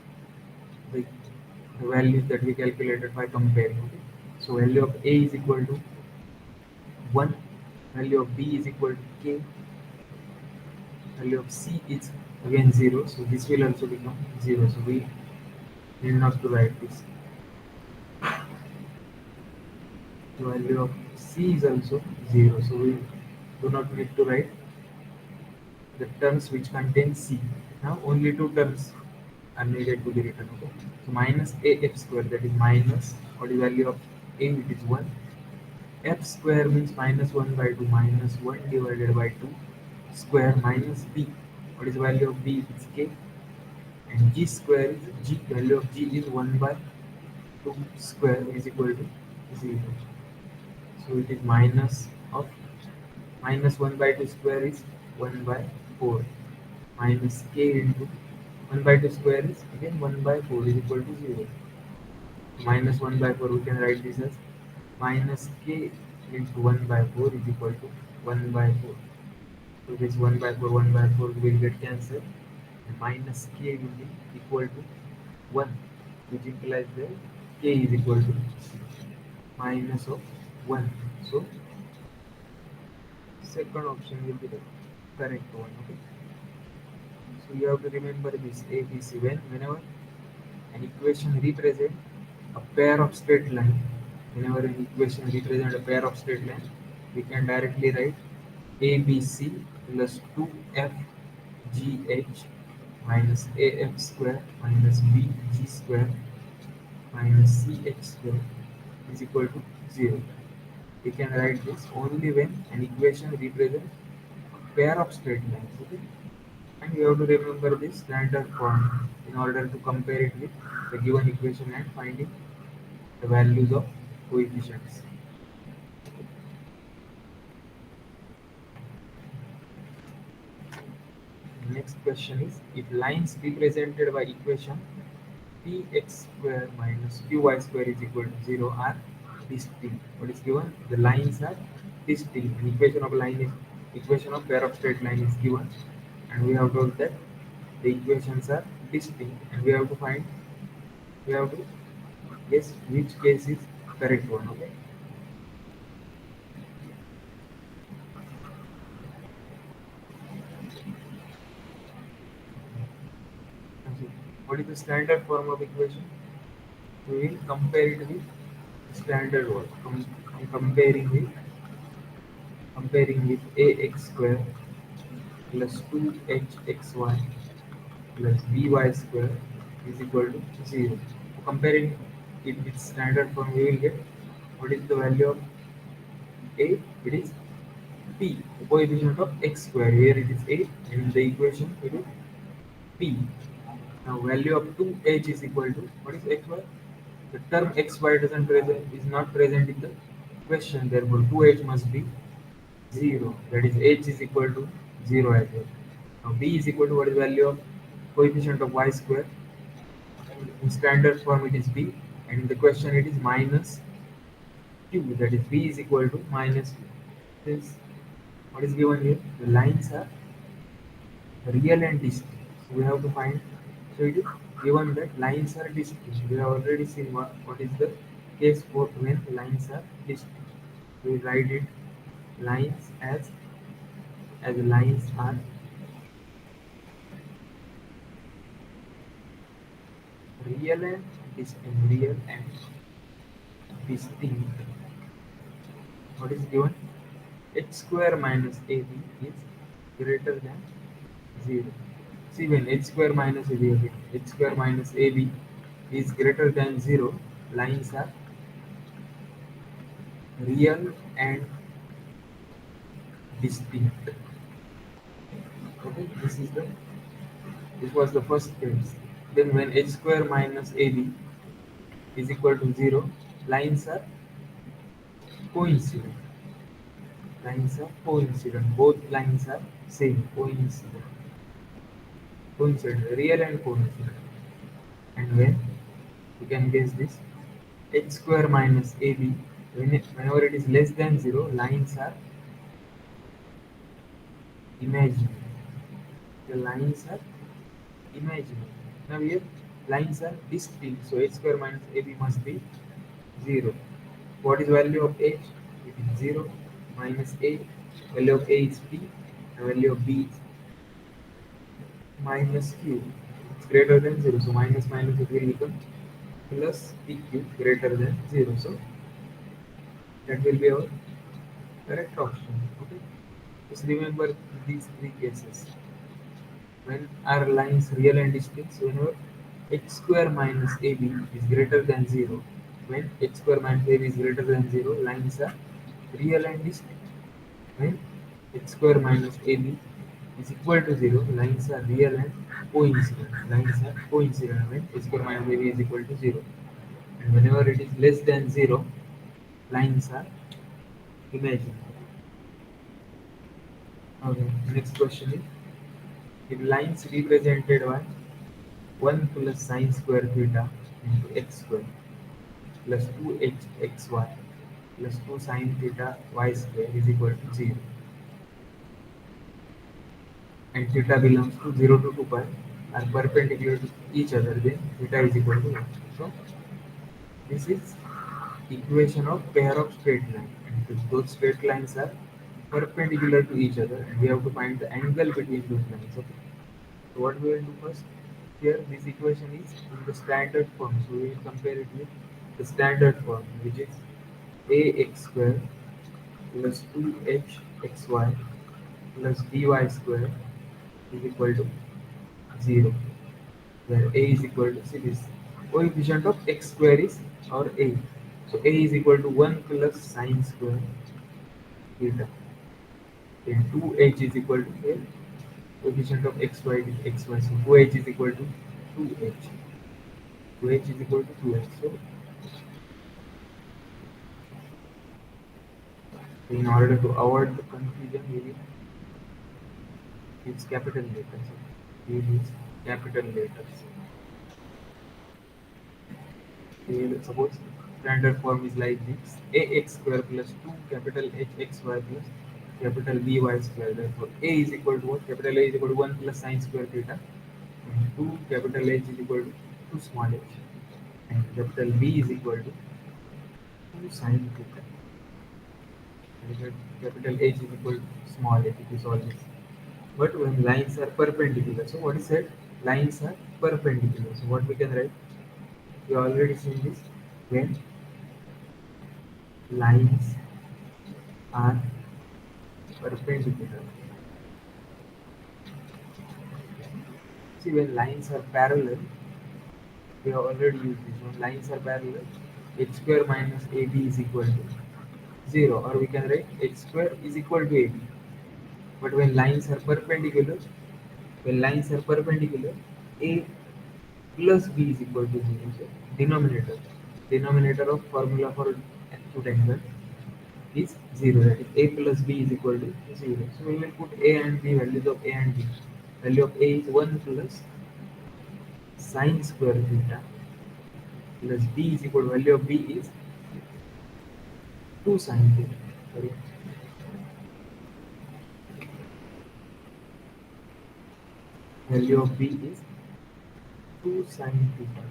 the, the values that we calculated by comparing. Okay? So value of A is equal to 1, value of B is equal to K, value of C is again 0. So this will also become 0. So we need not to write this. The value of C is also 0. So we do not need to write the terms which contain C. Now only two terms are needed to be written. Okay? So minus AF square, that is minus, what is value of A, it is 1. F square means minus 1 by 2 minus 1 divided by 2 square minus B. What is the value of B? It's K. And G square is G. Value of G is 1 by 2 square is equal to 0. So it is minus 1 by 2 square is 1 by 4 minus K into 1 by 2 square is again 1 by 4 is equal to 0. Minus 1 by 4, we can write this as minus K into 1 by 4 is equal to 1 by 4. So this 1 by 4 will get cancelled, and minus K will be equal to 1, which implies that K is equal to minus of 1. So second option will be the correct one. Okay. So you have to remember this ABC whenever an equation represents a pair of straight line. Whenever an equation represents a pair of straight line, we can directly write ABC plus 2FGH minus AF square minus BG square minus CH square is equal to 0. We can write this only when an equation represents a pair of straight lines. Okay? And you have to remember this standard form in order to compare it with the given equation and finding the values of coefficients. Next question is, if lines represented by equation px square minus qy square is equal to 0 are distinct. What is given? The lines are distinct. An equation of line is equation of pair of straight line is given, and we have told that the equations are distinct, and we have to guess which case is correct one. Okay. What is the standard form of equation? We will compare it with standard one. Comparing with ax square plus 2hxy plus by square is equal to 0. So comparing it with standard form, we will get what is the value of a? It is p, the coefficient of x square. Here it is a, and in the equation it is p. Now value of 2h is equal to what is xy? The term xy doesn't present is not present in the question. Therefore 2h must be 0. That is h is equal to 0 as well. Now b is equal to what is value of coefficient of y square. In standard form it is b, and in the question it is minus q. That is b is equal to minus q. This what is given here? The lines are real and distinct. So we have to find. So it is given that lines are distinct. We have already seen what is the case for when lines are distinct. We write it lines as as lines are real and distinct. What is given? H square minus AB is greater than 0. See, when h square minus AB again, h square minus AB is greater than 0, lines are real and distinct. Okay, this was the first case. Then when h square minus AB is equal to 0, lines are coincident. Both lines are same, coincident, real and coincident. And when you can guess this, h square minus AB, whenever it is less than 0, lines are imaginary. The lines are imaginary. Now here lines are distinct, so h square minus AB must be 0. What is value of h? It is 0 minus a. Value of a is p, and value of b is minus q. It's greater than 0, so minus minus it will become plus pq greater than 0. So that will be our correct option. Okay. Just remember these three cases. When are lines real and distinct? So whenever h square minus ab is greater than 0, when h square minus ab is greater than 0, lines are real and distinct. When h square minus ab is equal to 0, lines are real and coincident. Lines are coincident when h square minus ab is equal to 0. And whenever it is less than 0, lines are imaginary. Okay, next question is, if lines represented by 1 plus sine square theta into x square plus 2h xy plus 2 sine theta y square is equal to 0, and theta belongs to 0 to 2 pi, are perpendicular to each other, then theta is equal to 1. So this is equation of pair of straight lines, and those straight lines are perpendicular to each other, and we have to find the angle between those lines. Okay. So what we will do first, here this equation is in the standard form, so we will compare it with the standard form, which is ax square plus 2hxy plus dy square is equal to 0, where a is equal to, see this, coefficient of x square is our a, so a is equal to 1 plus sine square theta, then 2h is equal to a, coefficient of xy is xy, so 2h is equal to 2h, 2h is equal to 2h. So in order to avoid the confusion, we will use capital letters. We will use capital letters. We will suppose standard form is like this: ax square plus 2 capital hxy plus capital by square. Therefore, a is equal to what? Capital A is equal to 1 plus sine square theta, and 2 capital H is equal to 2 small h, and capital B is equal to 2 sine theta, and capital H is equal to small h. It is always. But when lines are perpendicular, so what is said? Lines are perpendicular. So what we can write? We already seen this. When lines are perpendicular. See, when lines are parallel, we have already used this. When lines are parallel, h square minus ab is equal to 0, or we can write h square is equal to ab. But when lines are perpendicular, a plus b is equal to 0. So denominator of formula for acute angle is 0. That is a plus b is equal to 0. So we will put a and b, values of a and b. Value of a is 1 plus sine square theta plus b is equal to, value of b is 2 sine theta. Sorry. Value of b is 2 sine theta.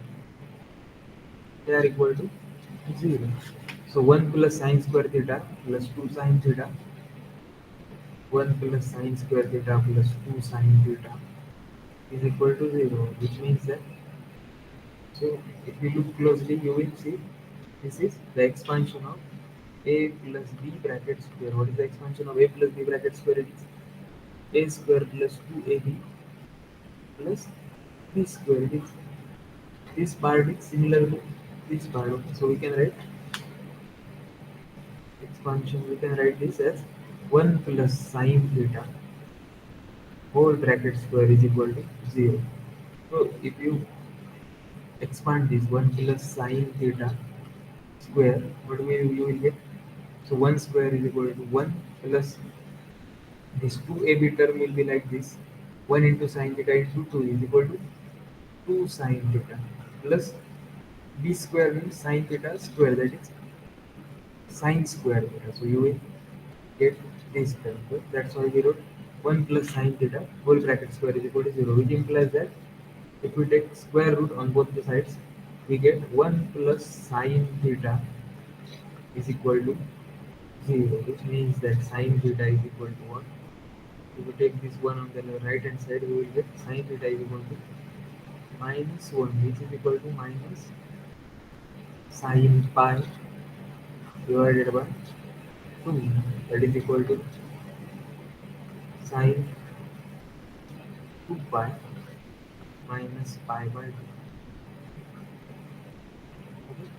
They are equal to 0. So 1 plus sine square theta plus 2 sine theta 1 plus sine square theta plus 2 sine theta is equal to 0, which means that, so if you look closely, you will see this is the expansion of a plus b bracket square. What is the expansion of a plus b bracket square? It is a square plus 2ab plus b square. It is this part is similar to this part. Okay, so we can write expansion. We can write this as 1 plus sine theta whole bracket square is equal to 0. So if you expand this 1 plus sine theta square, what will you will get? So 1 square is equal to 1 plus this 2ab term will be like this. 1 into sine theta into 2 is equal to 2 sine theta plus b square means sine theta square, that is sine square theta. So you will get this term. So that's why we wrote 1 plus sine theta whole bracket square is equal to 0, which implies that if we take square root on both the sides, we get 1 plus sine theta is equal to 0, which means that sine theta is equal to what? If we take this one on the right hand side, we will get sine theta is equal to minus 1, which is equal to minus sine pi divided by 2, that is equal to sine 2 pi minus pi by 2. Okay?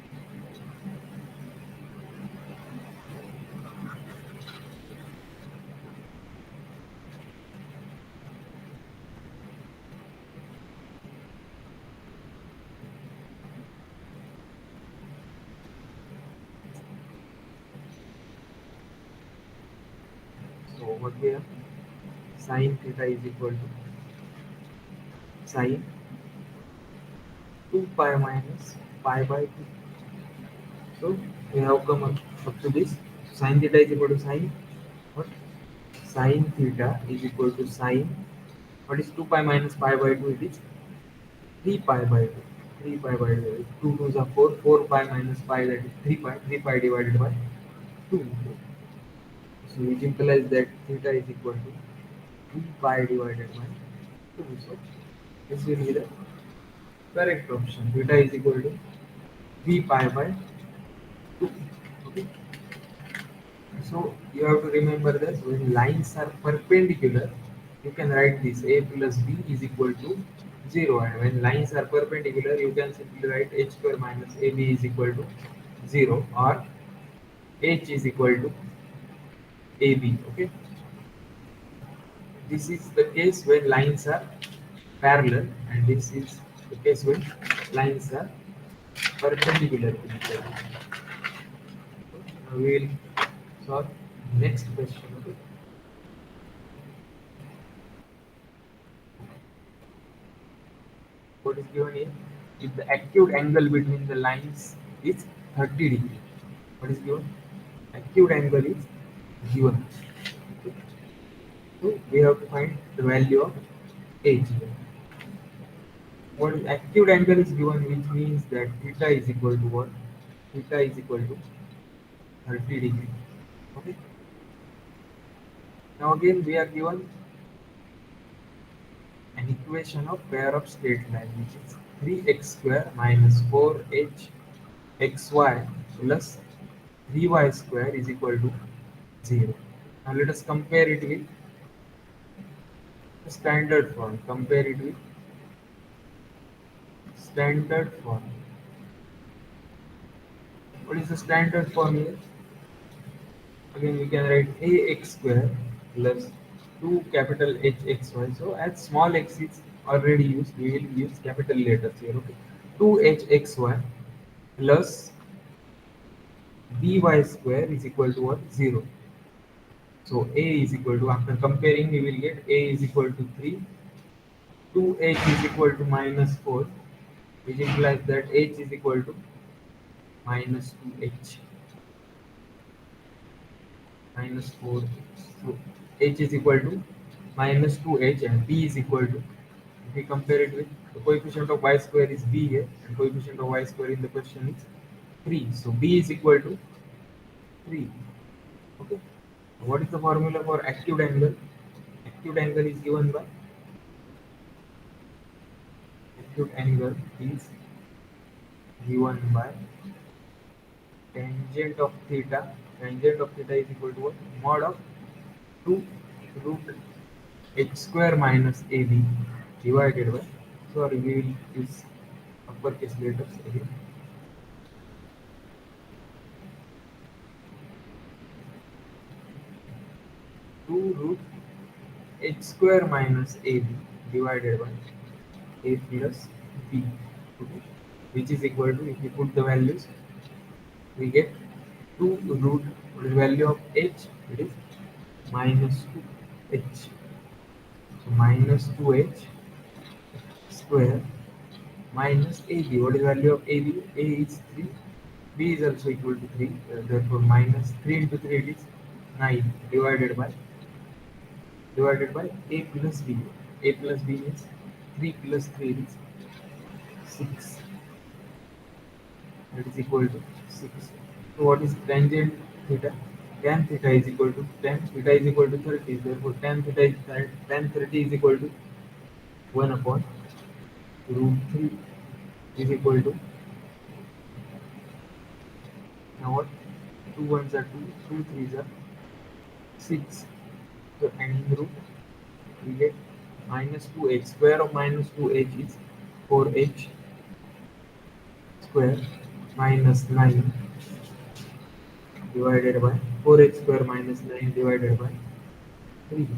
So what we have, sine theta is equal to sine 2 pi minus pi by 2. So we have come up to this. Sine theta is equal to sine what? Sine theta is equal to sine, what is 2 pi minus pi by 2? It is 3 pi by 2. 3 pi by 2. 2 2s are 4. 4 pi minus pi, that is 3 pi. 3 pi divided by 2. So which implies that theta is equal to 3 pi divided by 2. So this will be the correct option. Theta is equal to 3 pi by 2. Okay. So you have to remember that when lines are perpendicular, you can write this a plus b is equal to 0, and when lines are perpendicular, you can simply write h square minus ab is equal to 0, or h is equal to ab. Okay, this is the case when lines are parallel, and this is the case when lines are perpendicular to each other. Now we will solve next question. Okay. What is given here? If the acute angle between the lines is 30 degree. What is given? Acute angle is given. Okay. So we have to find the value of h here. What is acute angle is given, which means that theta is equal to what? Theta is equal to 30 degree. Okay. Now again we are given an equation of pair of straight line, which is 3x square minus 4h xy plus 3y square is equal to 0. Now let us compare it with the standard form. Compare it with standard form. What is the standard form here? Again, we can write ax square plus 2 capital Hxy. So as small x is already used, we will use capital letters here. Okay, 2Hxy plus by square is equal to what? 0. So a is equal to, after comparing, we will get a is equal to 3, 2h is equal to minus 4, which implies that h is equal to minus 2h minus 4. So h is equal to minus 2h, and b is equal to, if we compare it with the coefficient of y square is b here, and coefficient of y square in the question is 3. So b is equal to 3. Okay. What is the formula for acute angle? Acute angle is given by acute angle is given by tangent of theta. Tangent of theta is equal to what? Mod of 2 root h square minus ab divided by, sorry, we will use uppercase letters again, 2 root h square minus ab divided by a plus b, okay, which is equal to, if we put the values, we get 2 root, what is the value of h? It is minus 2h. So minus 2h square minus AB. What is the value of AB? A is 3. B is also equal to 3. Therefore, minus 3 into 3, it is 9 divided by A plus B. A plus B means 3 plus 3 is 6. That is equal to 6. So what is tangent theta? Tan theta is equal to, tan theta is equal to 30. Therefore, tan 30 is equal to 1 upon root 3 is equal to, now what? 2 ones are 2, 2 threes are 6. So and root, we get minus 2h. Square of minus 2h is 4h square minus 9 divided by 4h square minus 9 divided by 3.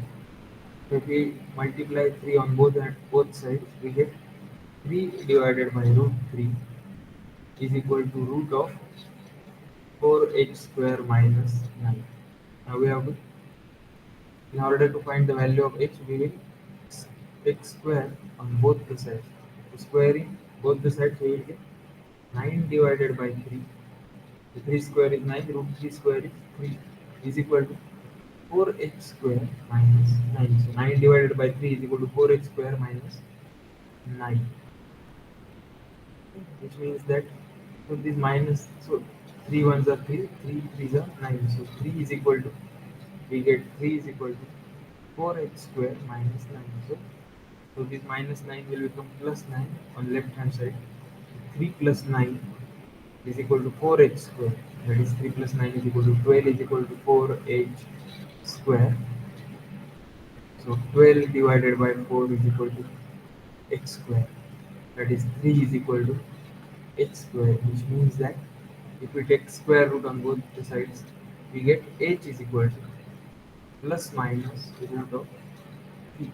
So if we multiply 3 on both sides, we get 3 divided by root 3 is equal to root of 4h square minus 9. Now we have to, in order to find the value of h, we will x square on both the sides. So squaring both the sides, we will get 9 divided by 3. The 3 square is 9, root 3 square is 3 is equal to 4h square minus 9. So 9 divided by 3 is equal to 4h square minus 9. Which means that, so this minus, so 3 ones are 3, 3 threes are 9. So 3 is equal to, we get 3 is equal to 4h square minus 9. So this minus 9 will become plus 9 on left hand side. 3 plus 9 is equal to 4h square. That is 3 plus 9 is equal to 12 is equal to 4h square. So 12 divided by 4 is equal to h square. That is 3 is equal to h square, which means that if we take square root on both the sides, we get h is equal to plus minus root of 3.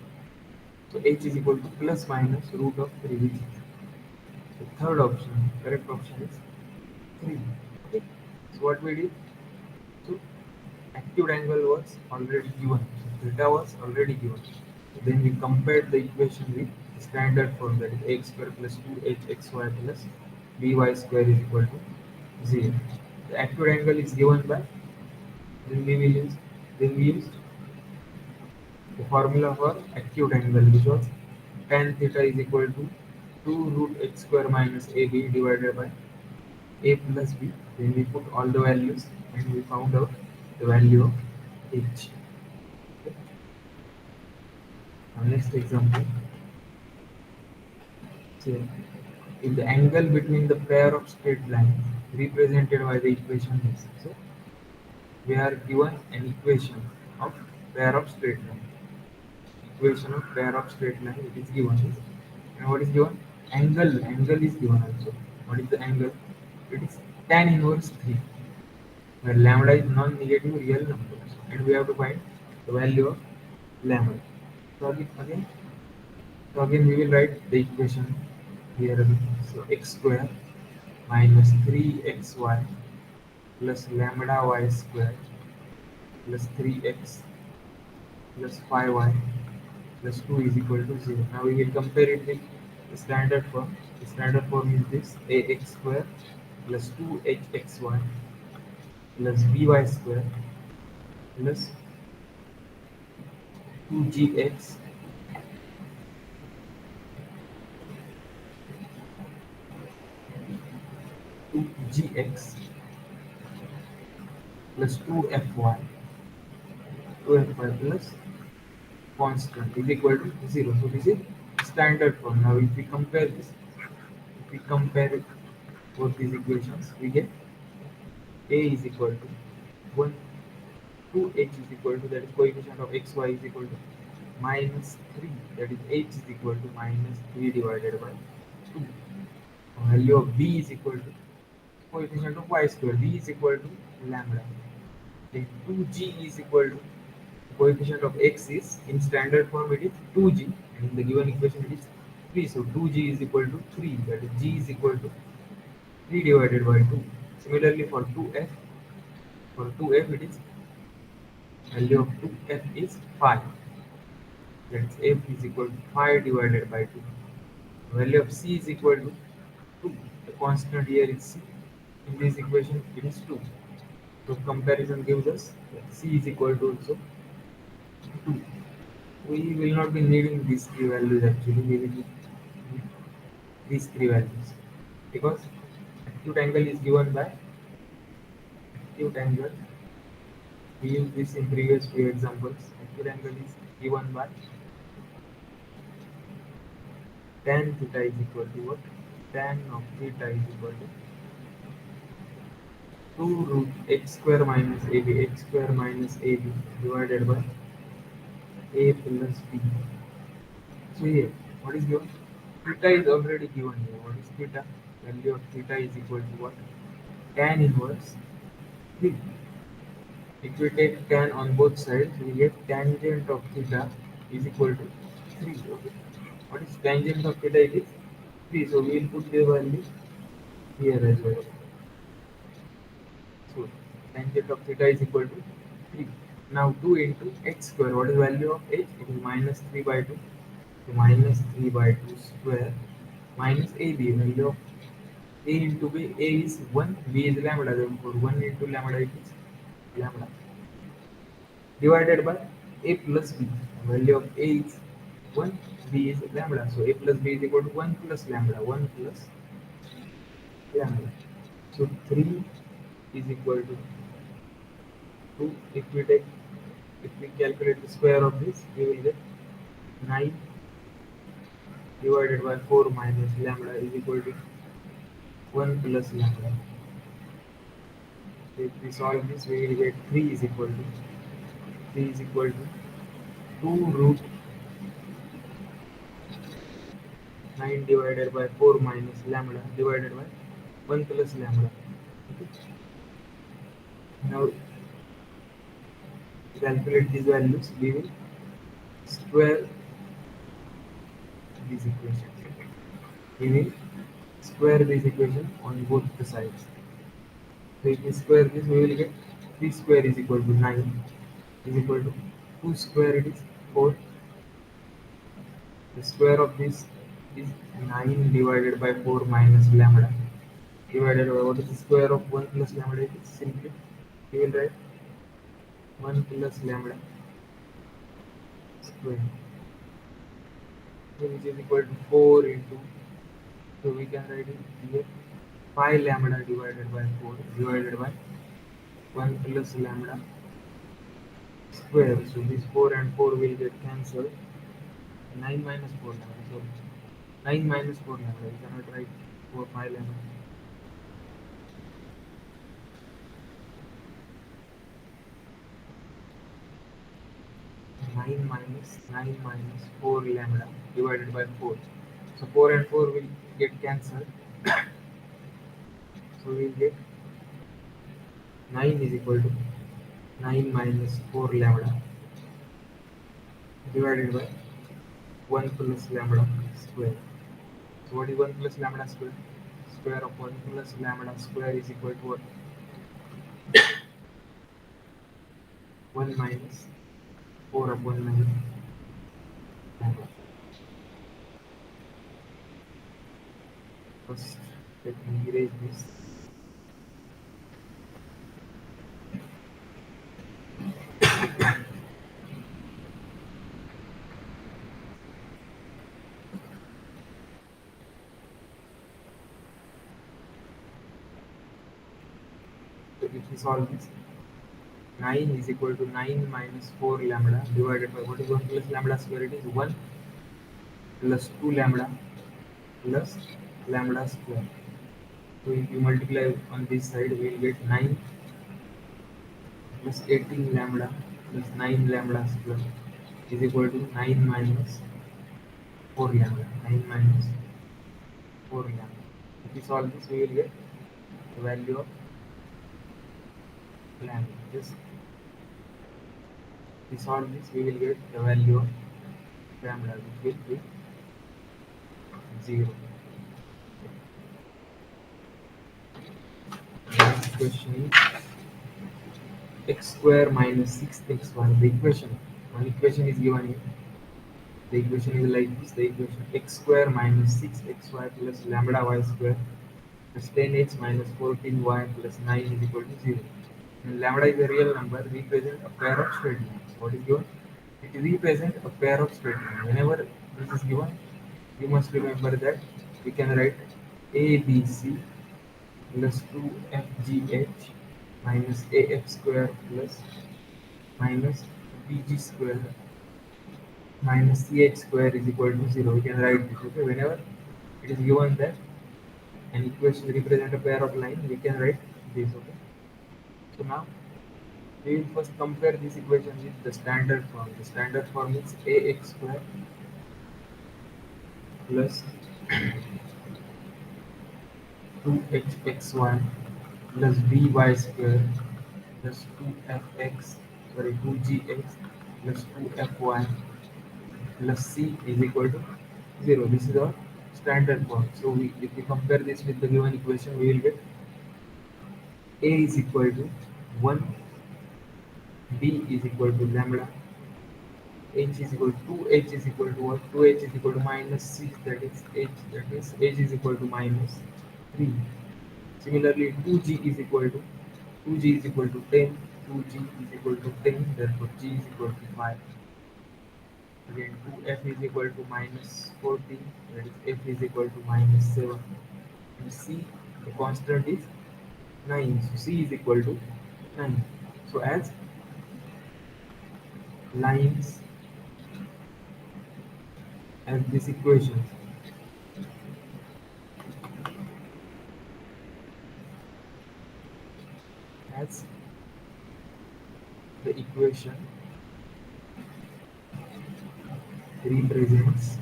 So h is equal to plus minus root of 3, which is the third option. Correct option is 3. Okay. So what we did? So acute angle was already given. So theta was already given. So then we compared the equation with the standard form, that is x square plus 2hxy plus by square is equal to 0. The acute angle is given by, then we use the formula for acute angle, which was tan theta is equal to 2 root h square minus ab divided by a plus b. Then we put all the values and we found out the value of h. Okay. Now next example. Say, if the angle between the pair of straight lines represented by the equation is, so we are given an equation of pair of straight lines. Equation of pair of straight line, it is given. And what is given? Angle is given also. What is the angle? It is tan inverse 3, where lambda is non-negative real number. And we have to find the value of lambda. So again we will write the equation here. So x square minus 3xy plus lambda y square plus 3x plus 5y plus 2 is equal to 0. Now we will compare it with the standard form. The standard form is this: ax square plus 2hxy plus by square plus 2gx 2gx plus 2fy 2f plus constant is equal to 0. So this is standard form. Now if we compare this, if we compare both these equations, we get a is equal to 1, 2h is equal to, that is coefficient of xy is equal to minus 3, that is h is equal to minus 3 divided by 2. Value of b is equal to coefficient of y square, b is equal to lambda. Then 2g is equal to coefficient of x is in standard form it is 2g, and in the given equation it is 3. So 2g is equal to 3, that is g is equal to 3 divided by 2. Similarly for 2f it is value of 2f is 5, that is f is equal to 5 divided by 2. Value of c is equal to 2. The constant here is c. In this equation it is 2. So comparison gives us that c is equal to also 2. We will not be needing these three values actually, we will need these three values because acute angle is given by acute angle. We use this in previous few examples. Acute angle is given by tan theta is equal to what? Tan of theta is equal to 2 root h square minus ab, h square minus ab divided by a plus b. So here, what is given? Theta is already given here. What is theta? Value of theta is equal to what? Tan inverse 3. If we take tan on both sides, we get tangent of theta is equal to 3. Okay. What is tangent of theta? It is 3. So we will put the value here as well. So tangent of theta is equal to 3. Now 2 into h square. What is value of h? It is minus 3 by 2. So minus 3 by 2 square minus ab. Value of a into b. A is 1, b is lambda. Therefore 1 into lambda is lambda divided by a plus b. Value of a is 1, b is lambda. So a plus b is equal to 1 plus lambda. 1 plus lambda. So 3 is equal to 2. If we calculate the square of this, we will get 9 divided by 4 minus lambda is equal to 1 plus lambda. So if we solve this, we will get 3 is equal to 2 root 9 divided by 4 minus lambda divided by 1 plus lambda. Okay. Now to calculate these values, we will square these equations. We will square this equation on both the sides. So if we square this, we will get 3 square is equal to 9 is equal to 2 square it is 4. The square of this is 9 divided by 4 minus lambda divided by what is the square of 1 plus lambda? It is simply we will write 1 plus lambda square, which is equal to 4 into, so we can write it here 5 lambda divided by 4 divided by 1 plus lambda square. So this 4 and 4 will get cancelled. 9 minus 4 lambda. So 9 minus 4 lambda. We cannot write 4 5 lambda. 9 minus 4 lambda divided by 4. So 4 and 4 will get cancelled. So we will get 9 is equal to 9 minus 4 lambda divided by 1 plus lambda square. So what is 1 plus lambda square? Square of 1 plus lambda square is equal to what? 1 minus 4 upon 9 lambda. First, let me erase this. So if we solve this, 9 is equal to 9 minus 4 lambda divided by what is 1 plus lambda square? It is 1 plus 2 lambda plus lambda square. So if you multiply on this side, we will get 9 plus 18 lambda plus 9 lambda square is equal to 9 minus 4 lambda. 9 minus 4 lambda. If we solve this, we will get the value of lambda. Just if we solve this, we will get the value of lambda, which will be 0. Next question is x square minus 6xy. The equation, one equation is given here. The equation is like this. The equation x square minus 6xy plus lambda y square plus 10x minus 14y plus 9 is equal to 0. And lambda is a real number, represent a pair of straight lines. What is given? It represents a pair of straight lines. Whenever this is given, you must remember that we can write ABC plus 2FGH minus AF square plus minus BG square minus CH square is equal to 0. We can write this. Okay, whenever it is given that an equation represent a pair of lines, we can write this. Okay, so now we will first compare this equation with the standard form. The standard form is ax square plus 2hxy plus by square plus 2gx plus 2fy plus c is equal to 0. This is our standard form. So if we compare this with the given equation, we will get a is equal to 1, b is equal to lambda, h is equal to 2h is equal to what? 2h is equal to minus 6, that is h is equal to minus 3. Similarly, 2g is equal to 2g is equal to 10, 2g is equal to 10, therefore g is equal to 5. Again, 2f is equal to minus 14, that is f is equal to minus 7. And c, the constant is 9, so c is equal to 9. So as lines, as this equation, as the equation represents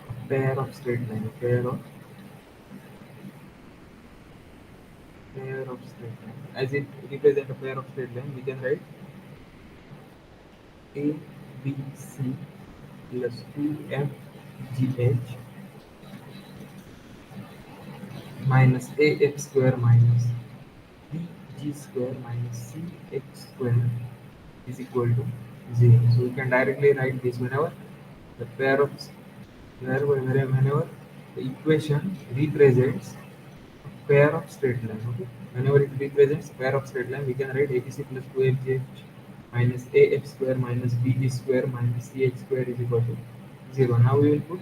a pair of straight lines, pair of straight lines. As it represents a pair of straight lines, we can write a b c plus 2f gh minus ax square minus bg square minus cx square is equal to 0. So we can directly write this whenever the pair of whenever the equation represents a pair of straight line. Okay, whenever it represents a pair of straight line, we can write abc plus 2fgh minus af square minus bg square minus ch square is equal to 0. Now we will put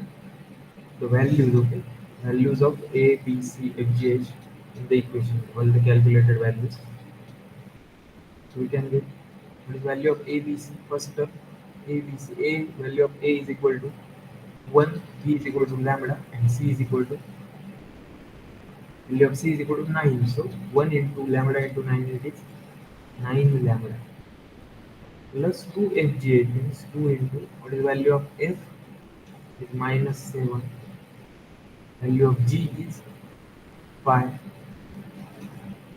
the values. Okay, values of a b c f g h in the equation, all the calculated values. So we can get what is value of ABC. First term ABC, A value of A is equal to 1, B is equal to lambda, and C is equal to value of C is equal to 9. So 1 into lambda into 9, it is 9 lambda plus 2 FGH means 2 into what is value of F is minus 7, value of G is 5,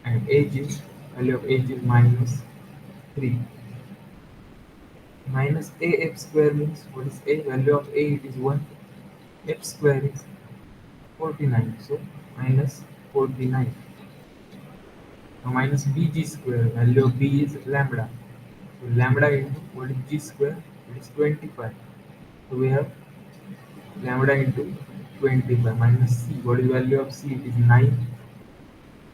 and H is value of H is minus 3. Minus AF square means what is A? Value of A, it is 1, F square is 49, so minus 49. Now minus bg square, value of b is lambda, so lambda into what is g square? It is 25. So we have lambda into 25 minus c, what is value of c? It is 9,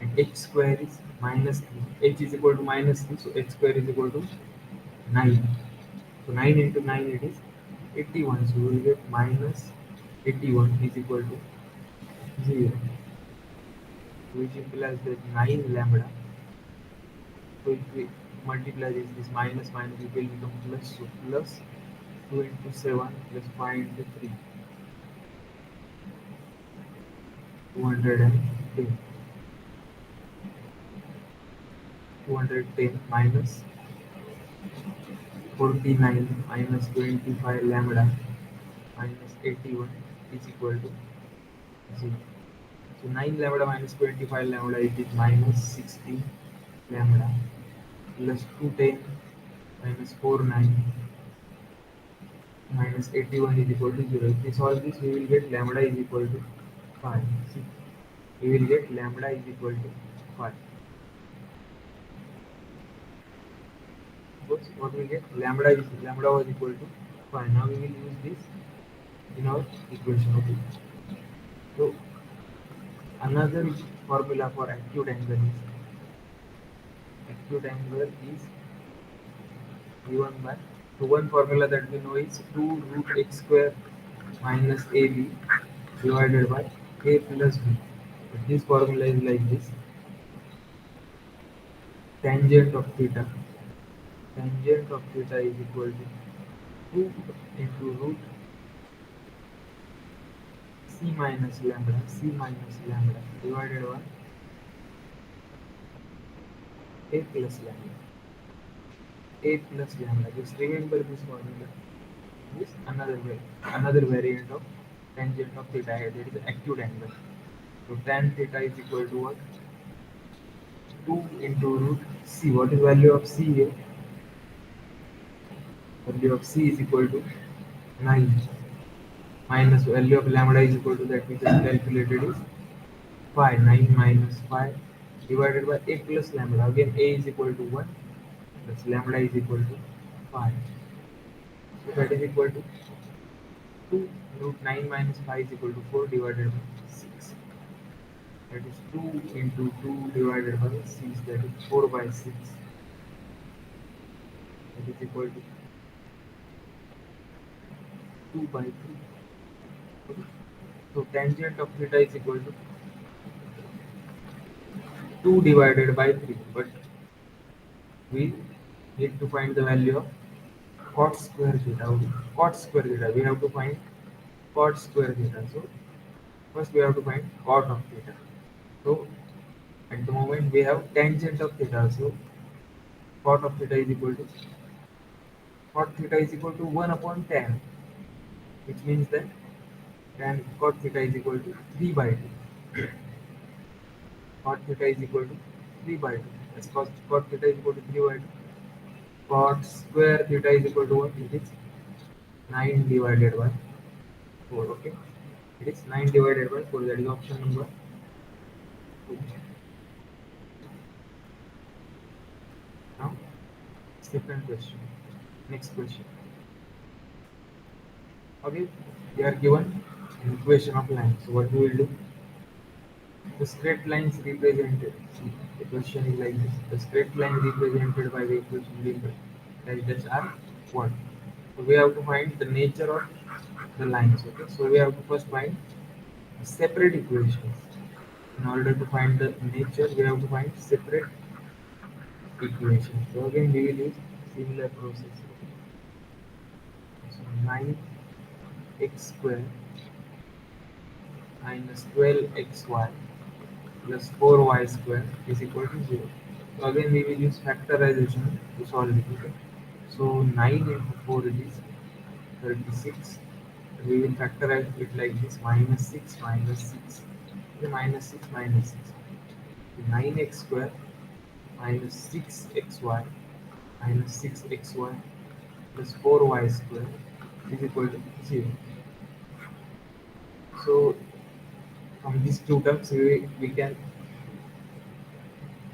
and h square is minus 3. H is equal to minus 3, so h square is equal to 9. So 9 into 9, it is 81. So we will get minus 81 is equal to 0, which implies that 9 lambda So if we multiply this minus minus, it will become plus. So plus 2 into 7 plus 5 into 3, 210. 210 minus 49 minus 25 lambda minus 81 is equal to 0. So 9 lambda minus 25 lambda, it is minus 16 lambda plus 210 minus 49 minus 81 is equal to 0. If we solve this, we will get lambda is equal to 5. See, we will get lambda is equal to 5. What we get? Lambda was equal to 5. Now we will use this in our equation. Okay. So another formula for acute angle is given by, so one formula that we know is 2 root x square minus ab divided by a plus b. But this formula is like this: tangent of theta is equal to 2 into root c minus lambda divided by a plus lambda. Just remember this formula. This another variant of tangent of theta, that is acute angle. So tan theta is equal to what? 2 into root c. What is value of c here? Value of c is equal to 9 minus value of lambda is equal to, that we just calculated, is 5. 9 minus 5 divided by a plus lambda. Again a is equal to 1, plus lambda is equal to 5. So that is equal to 2 root 9 minus 5 is equal to 4 divided by 6. That is 2 into 2 divided by 6, that is 4 by 6. That is equal to 2 by 3. Okay. So tangent of theta is equal to 2 divided by 3. But we need to find the value of cot square theta. Okay. Cot square theta. We have to find cot square theta. So first we have to find cot of theta. So at the moment we have tangent of theta. So cot of theta is equal to, cot theta is equal to 1 upon tan, which means that tan cot theta is equal to 3 by 2. Cot theta is equal to 3 by 2. As cot theta is equal to 3 by 2. Cot square theta is equal to what? It is 9 divided by 4. Okay. It is 9 divided by 4. That is option number 2. Now, second question. Next question. Okay. We are given an equation of line. So what we will do? The straight lines represented. See, the question is like this: the straight line represented by the equation given like this are what? So we have to find the nature of the lines. Okay, so we have to first find separate equations. In order to find the nature, we have to find separate equations. So again, we will use similar process. Okay. So 9x square minus 12xy plus 4y square is equal to 0. So again we will use factorization to solve it. Okay? So 9 into 4 is 36. We will factorize it like this: minus 6 minus 6. Okay, minus 6 minus 6. 9x square minus 6xy minus 6xy plus 4y square is equal to 0. So from these two terms we can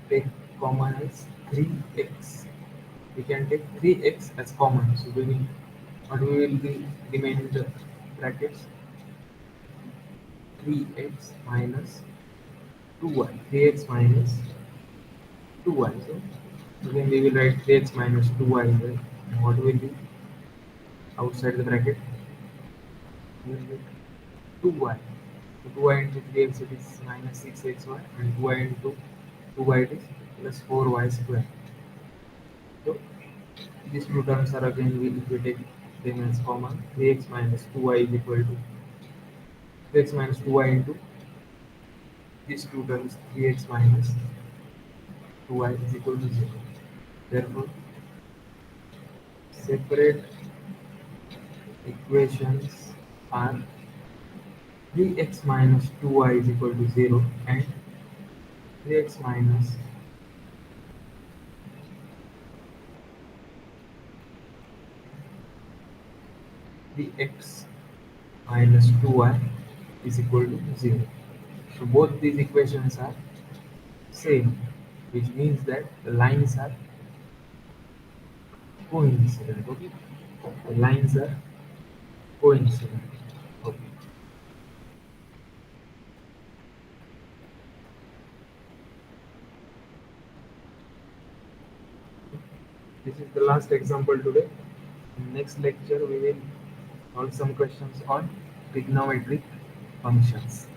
take common as 3x. We can take 3x as common. So what we will be remain in the brackets: 3x minus 2y. 3x minus 2y. So again we will write 3x minus 2y here. And what will be outside the bracket? We will get 2y. So 2y into 3x, it is minus 6xy, and 2y into 2y it is plus 4y square. These two terms are again, if we take them as common, 3x minus 2y is equal to 3x minus 2y into these two terms, 3x minus 2y is equal to 0. Therefore, separate equations are 3x minus 2y is equal to 0 and 3x minus the x minus 2y is equal to 0. So both these equations are same, which means that the lines are coincident. Okay, the lines are coincident. Okay, this is the last example today. In next lecture, we will solve some questions on trigonometric functions.